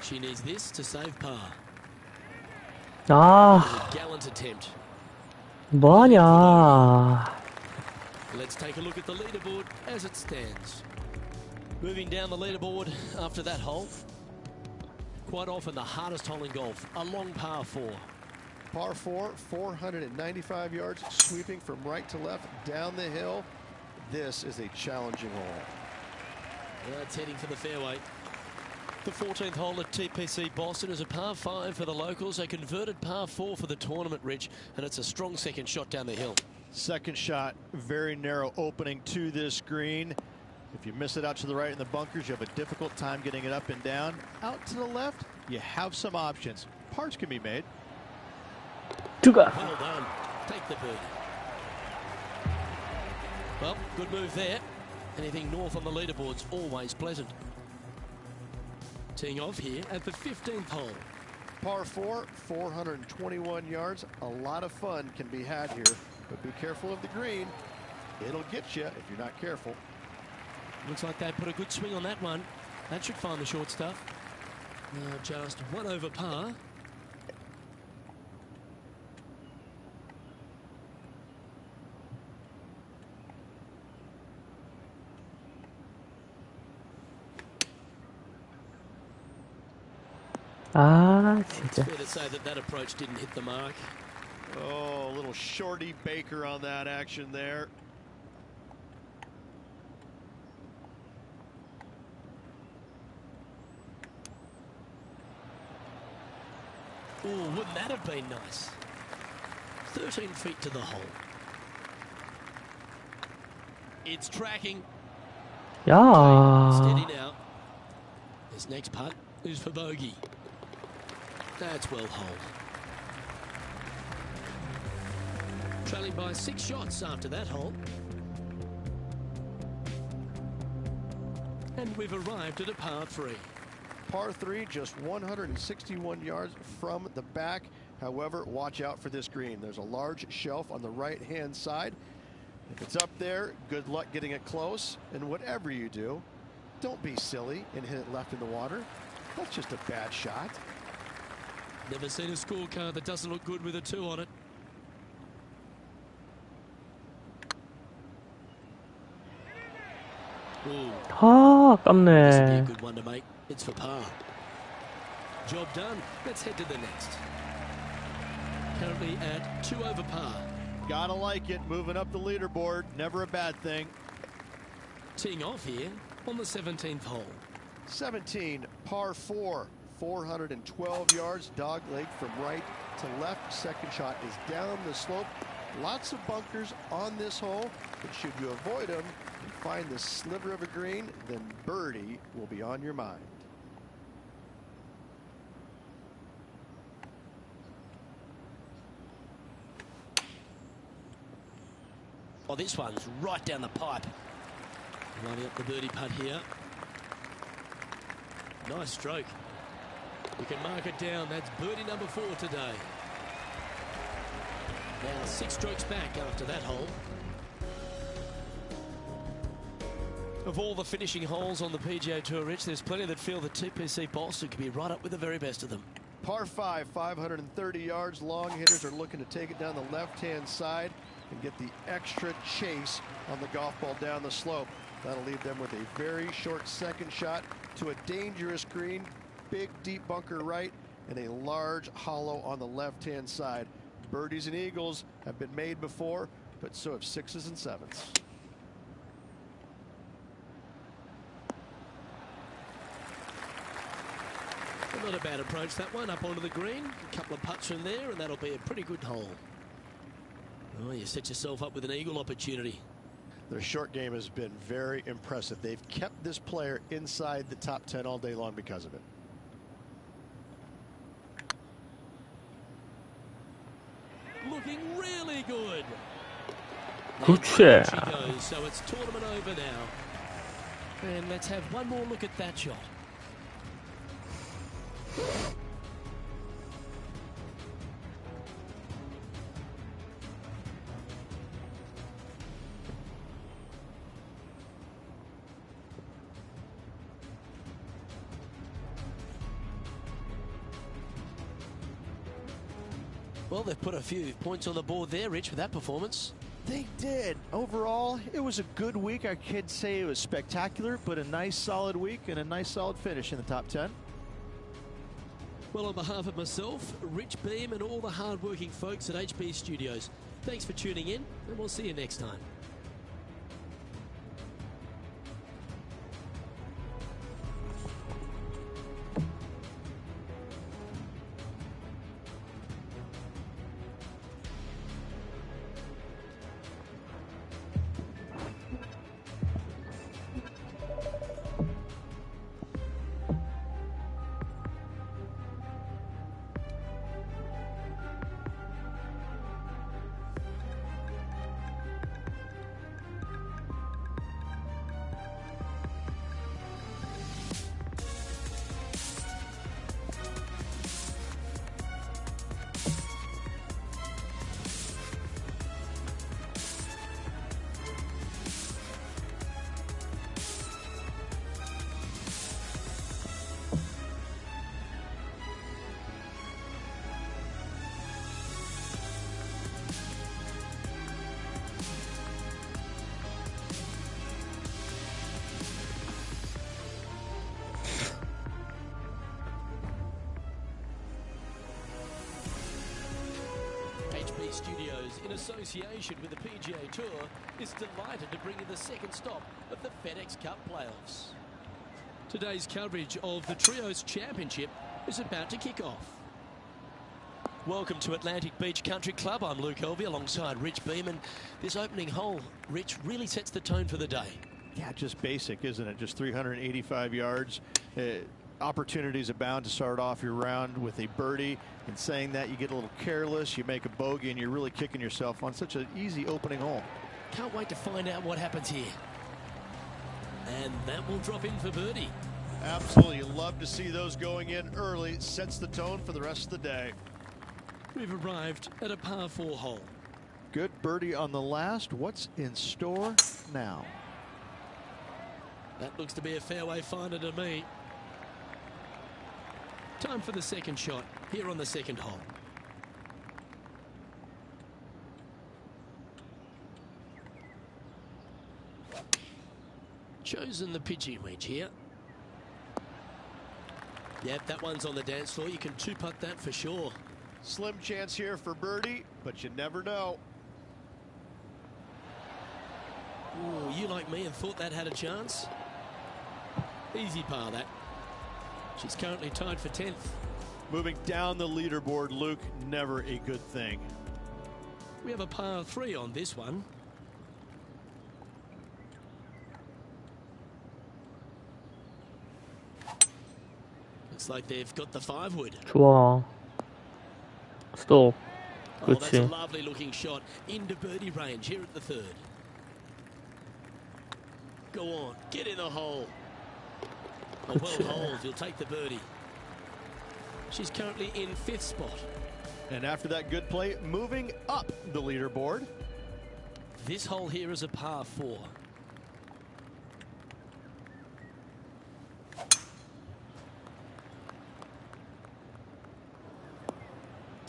She needs this to save par. 아, A gallant attempt. 뭐하냐. Let's take a look at the leaderboard as it stands. Moving down the leaderboard after that hole. Quite often the hardest hole in golf, a long par 4. Par 4, 495 yards, sweeping from right to left down the hill. This is a challenging hole. It's heading for the fairway. The 14th hole at TPC Boston is a par 5 for the locals, a converted par 4 for the tournament, Rich, and it's a strong second shot down the hill. Second shot, very narrow opening to this green. If you miss it out to the right in the bunkers, you have a difficult time getting it up and down. Out to the left, you have some options. Pars can be made. 두가. Well done. Take the birdie. Well, good move there. Anything north on the leaderboard's always pleasant. Teeing off here at the 15th hole. Par 4, 421 yards. A lot of fun can be had here, but be careful of the green. It'll get you if you're not careful. Looks like they put a good swing on that one. That should find the short stuff. Now just 1 over par. 아, It's 진짜. fair to say that that approach didn't hit the mark. Oh, a little shorty Baker on that action there. Oh, wouldn't that have been nice? 13 feet to the hole. It's tracking. 야. Steady now. This next putt is for bogey. That's well holed. Trailing by 6 shots after that hole. And we've arrived at a par 3. Par 3, just 161 yards from the back. However, watch out for this green. There's a large shelf on the right-hand side. If it's up there, good luck getting it close. And whatever you do, don't be silly and hit it left in the water. That's just a bad shot. Never seen a scorecard that doesn't look good with a 2 on it. Ooh, 아, this would be a 아깝네. good one to make. It's for par. Job done. Let's head to the next. Currently at 2 over par. Gotta like it. Moving up the leaderboard. Never a bad thing. Teeing off here on the 17th hole. 17, par 4, 412 yards. Dog leg from right to left. Second shot is down the slope. Lots of bunkers on this hole, but should you avoid them and find the sliver of a green, then birdie will be on your mind. Oh, this one's right down the pipe. Lining up the birdie putt here. Nice stroke. You can mark it down. That's birdie number 4 today. Now 6 strokes back after that hole. Of all the finishing holes on the PGA Tour, Rich, there's plenty that feel that TPC Boston could be right up with the very best of them. Par 5, 530 yards. Long hitters are looking to take it down the left-hand side and get the extra chase on the golf ball down the slope. That'll leave them with a very short second shot to a dangerous green, big deep bunker right, and a large hollow on the left-hand side. Birdies and eagles have been made before, but so have 6s and 7s. Not a bad approach, that one, up onto the green. A couple of putts from there, and that'll be a pretty good hole. Oh, you set yourself up with an eagle opportunity. Their short game has been very impressive. They've kept this player inside the top 10 all day long because of it. Looking really good. Good shot. She goes, so it's tournament over now. And let's have one more look at that shot. Well, they've put a few points on the board there, Rich, with that performance. They did. Overall, it was a good week. I can't say it was spectacular, but a nice solid week and a nice solid finish in the top 10. Well, on behalf of myself, Rich Beam, and all the hard-working folks at HB Studios, thanks for tuning in, and we'll see you next time. HB Studios, in association with the PGA Tour, is delighted to bring you the second stop of the FedEx Cup playoffs. Today's coverage of the Trios Championship is about to kick off. Welcome to Atlantic Beach Country Club. I'm Luke Elvey alongside Rich Beeman. This opening hole, Rich, really sets the tone for the day. Yeah, just basic, isn't it? Just 385 yards. Opportunities abound to start off your round with a birdie. In saying that, you get a little careless, you make a bogey, and you're really kicking yourself on such an easy opening hole. Can't wait to find out what happens here. And that will drop in for birdie. Absolutely. You love to see those going in early. It sets the tone for the rest of the day. We've arrived at a par 4 hole. Good birdie on the last. What's in store now? That looks to be a fairway finder to me. Time for the second shot here on the second hole. Chosen the pitching wedge here. Yep, that one's on the dance floor. You can two-putt that for sure. Slim chance here for birdie, but you never know. Ooh, you like me and thought that had a chance? Easy par that. She's currently tied for 10th. Moving down the leaderboard, Luke, never a good thing. We have a par 3 on this one. Looks like they've got the 5-wood. 좋아. Stall. Oh, that's a 그렇지. lovely looking shot into birdie range here at the 3rd. Go on, get in the hole. Oh, well holed, he'll take the birdie. She's currently in 5th spot. And after that good play, moving up the leaderboard. This hole here is a par 4.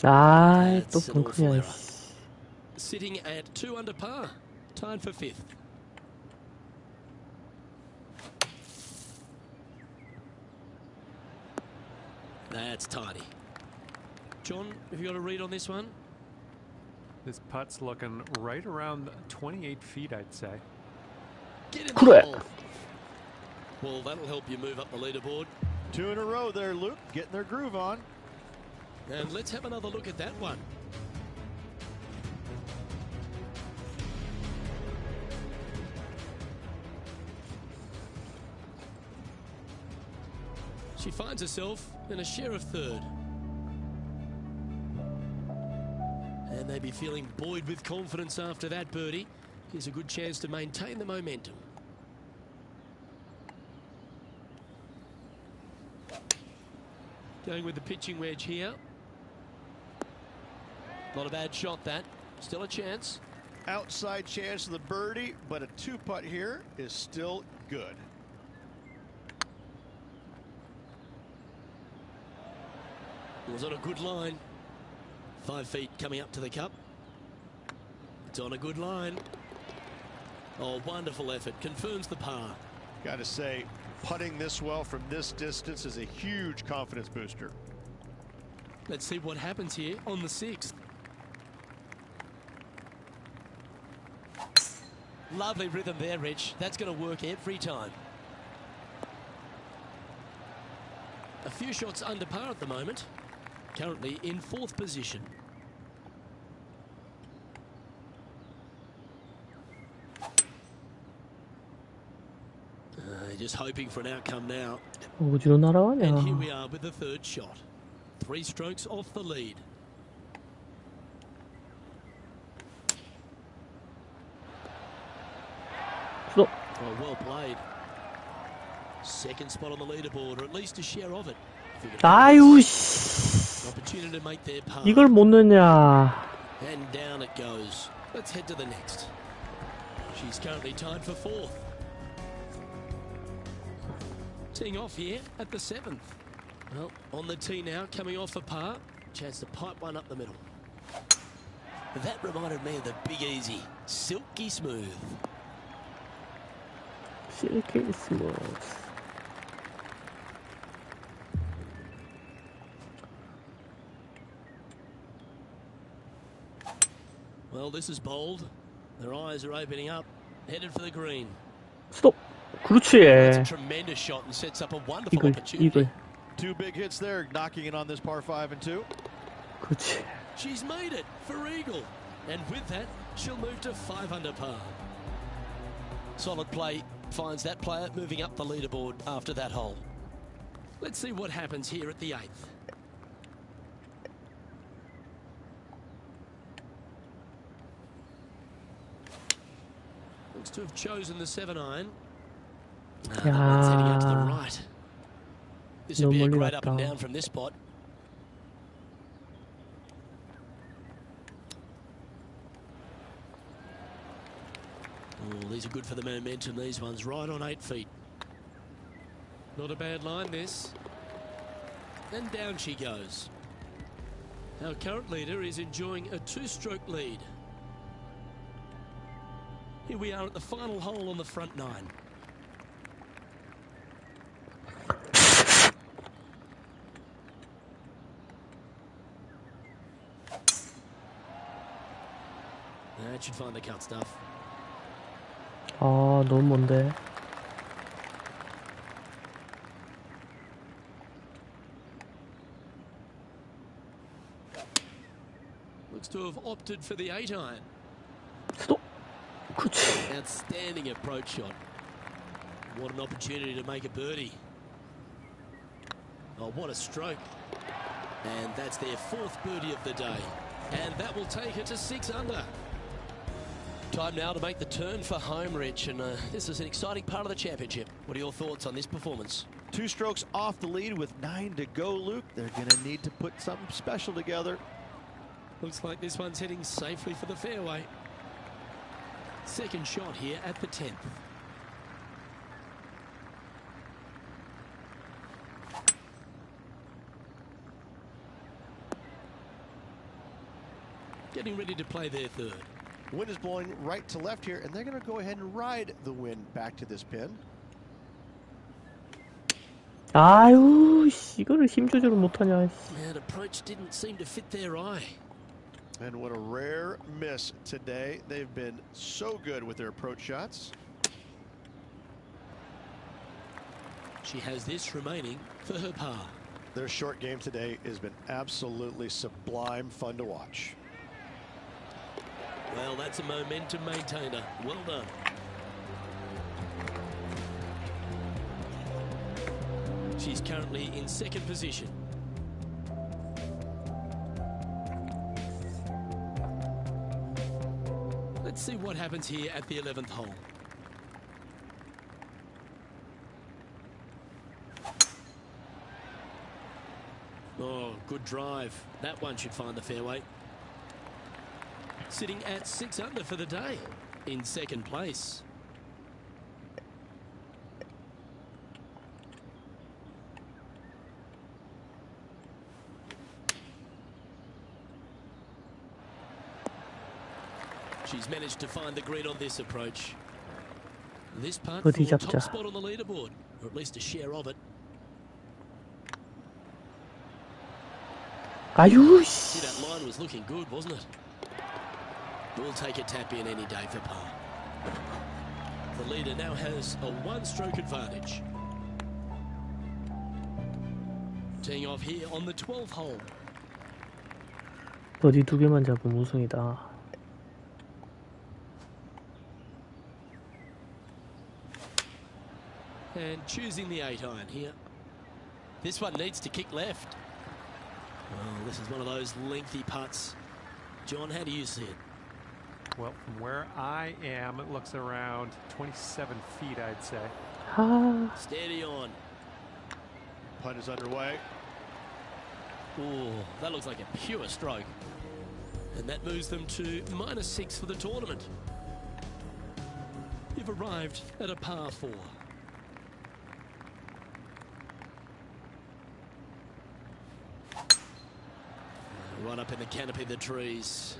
아, 또 That's an awful 벙크냐. error. Sitting at 2 under par, tied for 5th. That's tidy. John, have you got a read on this one? This putt's looking right around 28 feet, I'd say. Get in 그래. the hole. Well, that'll help you move up the leaderboard. 2 in a row there, Luke, getting their groove on. And let's have another look at that one. She finds herself in a share of 3rd. And they'd be feeling buoyed with confidence after that birdie. Here's a good chance to maintain the momentum. Going with the pitching wedge here. Not a bad shot, that. Still a chance. Outside chance of the birdie, but a 2-putt here is still good. It was on a good line. 5 feet coming up to the cup. It's on a good line. Oh, wonderful effort. Confirms the par. Got to say, putting this well from this distance is a huge confidence booster. Let's see what happens here on the 6th. Lovely rhythm there, Rich. That's going to work every time. A few shots under par at the moment. Currently in 4th position. Just hoping for an outcome now. 어디로 And here 날아가냐. we are with the 3rd shot. 3 strokes off the lead. 수도. Oh, well played. 2nd spot on the leaderboard, or at least a share of it. If you can 아유, 씨. opportunity to make their par. 이걸 못 넣냐. And down it goes. Let's head to the next. She's currently tied for 4th. Teeing off here at the 7th. Well, on the tee now, coming off a par. Chance to pipe one up the middle. That reminded me of the Big Easy. Silky smooth. 실키 스무스. Well, this is bold. Their eyes are opening up. Headed for the green. 스톱. 그렇지. That's a tremendous shot and sets up a wonderful 이글, opportunity. 이글. 2 big hits there, knocking it on this par 5 and 2. 그렇지. She's made it for eagle. And with that, she'll move to 5 under par. Solid play finds that player moving up the leaderboard after that hole. Let's see what happens here at the 8th. Looks to have chosen the 7-iron. That's heading out to the right. This would be a great up and down from this spot. Oh, these are good for the momentum, these ones. Right on 8 feet. Not a bad line, this. And down she goes. Our current leader is enjoying a 2-stroke lead. Here we are at the final hole on the front 9. That should find the cut stuff. 아, 너무 먼데. Looks to have opted for the 8-iron. 스톱. 그렇지. Outstanding approach shot. What an opportunity to make a birdie. Oh, what a stroke. And that's their 4th birdie of the day. And that will take her to 6 under. Time now to make the turn for home, Rich. And this is an exciting part of the championship. What are your thoughts on this performance? 2 strokes off the lead with 9 to go, Luke. They're going to need to put something special together. Looks like this one's heading safely for the fairway. Second shot here at the 10th. Getting ready to play their third. Wind is blowing right to left here, and they're going to go ahead and ride the wind back to this pin. 아유, 이거를 힘 조절을 못하냐. That approach didn't seem to fit their eye. And what a rare miss today. They've been so good with their approach shots. She has this remaining for her par. Their short game today has been absolutely sublime fun to watch. Well, that's a momentum maintainer. Well done. She's currently in second position. Let's see what happens here at the 11th hole. Oh, good drive. That one should find the fairway. Sitting at 6 under for the day, in second place. She's managed to find the green on this approach. This putt for top spot on the leaderboard, or at least a share of it. 아유, See, that line was looking good, wasn't it? We'll take a tap in any day for par. The leader now has a one-stroke advantage. Teeing off here on the 12th hole. 버디 2개만 잡으면 우승이다. And choosing the 8-iron here. This one needs to kick left. Oh, this is one of those lengthy putts. John, how do you see it? Well, from where I am, it looks around 27 feet, I'd say. 아, Steady on. Putt is underway. Oh, that looks like a pure stroke. And that moves them to -6 for the tournament. You've arrived at a par 4. Right up in the canopy of the trees.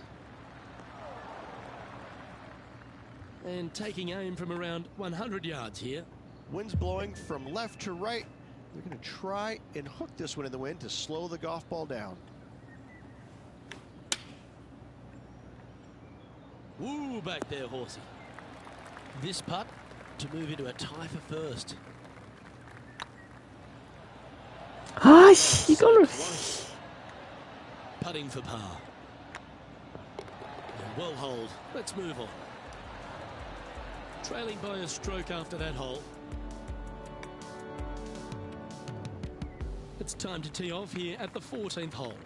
And taking aim from around 100 yards here. Wind's blowing from left to right. They're going to try and hook this one in the wind to slow the golf ball down. Woo, back there, horsey. This putt to move into a tie for first. 아, 이거를. Putting for par. And well hold. Let's move on. Trailing by a stroke after that hole. It's time to tee off here at the 14th hole.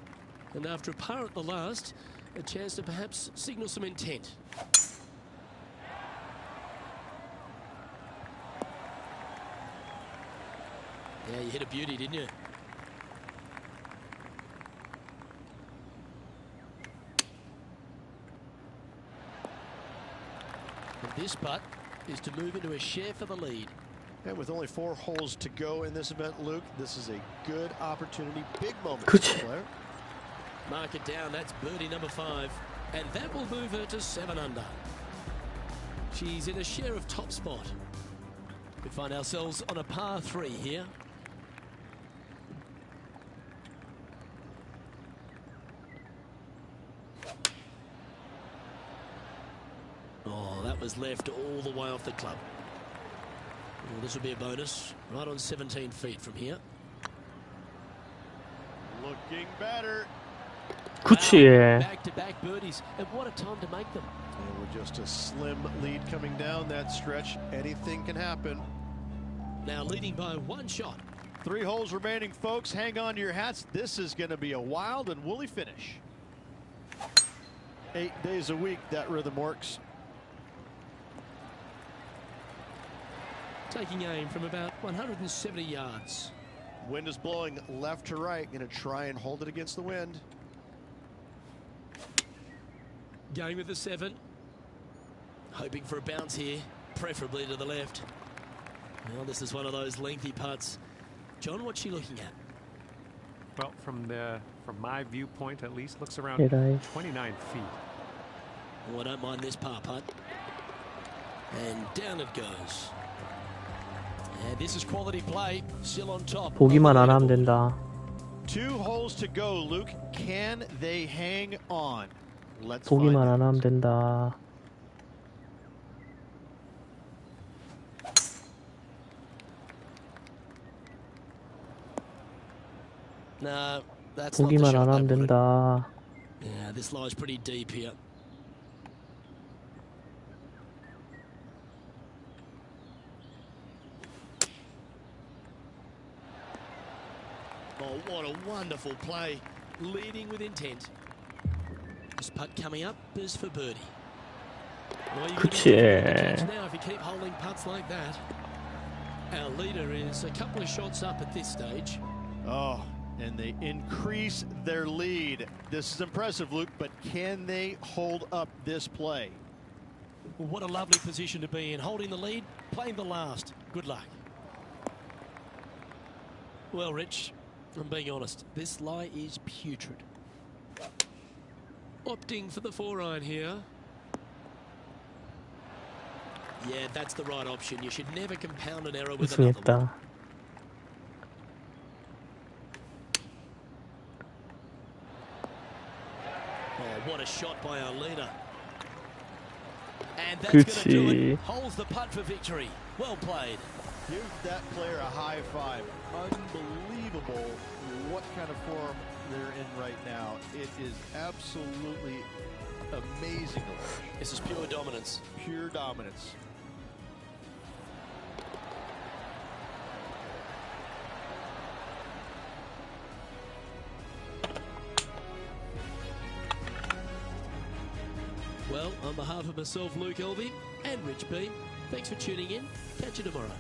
And after a par at the last, a chance to perhaps signal some intent. Yeah, you hit a beauty, didn't you? And this putt is to move into a share for the lead. And with only 4 holes to go in this event, Luke, this is a good opportunity, big moment. Mark it down, that's birdie number 5. And that will move her to 7 under. She's in a share of top spot. We find ourselves on a par 3 here. Oh, that was left all the way off the club. Well, this will be a bonus, right on 17 feet from here. Looking better. 그치. Back-to-back birdies, and what a time to make them. And with just a slim lead coming down that stretch, anything can happen. Now leading by 1 shot. 3 holes remaining, folks. Hang on to your hats. This is going to be a wild and woolly finish. 8 days a week, that rhythm works. Taking aim from about 170 yards. Wind is blowing left to right. Going to try and hold it against the wind. Going with the 7. Hoping for a bounce here, preferably to the left. Well, this is one of those lengthy putts. John, what's she looking at? Well, from my viewpoint at least, looks around Right. 29 feet. Oh, I don't mind this par putt. And down it goes. And this is quality play. Still on top. 보기만 안 하면 된다. 2 holes to go, Luke. Can they hang on? Let's 보기만 find 안 out. 하면 된다. No, that's not the 보기만 shot 안 하면 they wanted. 된다. Yeah, this lies pretty deep here. Oh, what a wonderful play. Leading with intent. This putt coming up is for birdie. Well, you're 그치. gonna catch now if you keep holding putts like that. Our leader is a couple of shots up at this stage. Oh, and they increase their lead. This is impressive, Luke, but can they hold up this play? Well, what a lovely position to be in. Holding the lead, playing the last. Good luck. Well, Rich, I'm being honest. This lie is putrid. Opting for the 4-iron here. Yeah, that's the right option. You should never compound an error with another one. 우승했다. Oh, what a shot by our leader. And that's going to do it. 그치. Holds the putt for victory. Well played. Give that player a high five. Unbelievable what kind of form they're in right now. It is absolutely amazing. This is pure dominance. Pure dominance. Well, on behalf of myself, Luke Elvey, and Rich B, thanks for tuning in. Catch you tomorrow.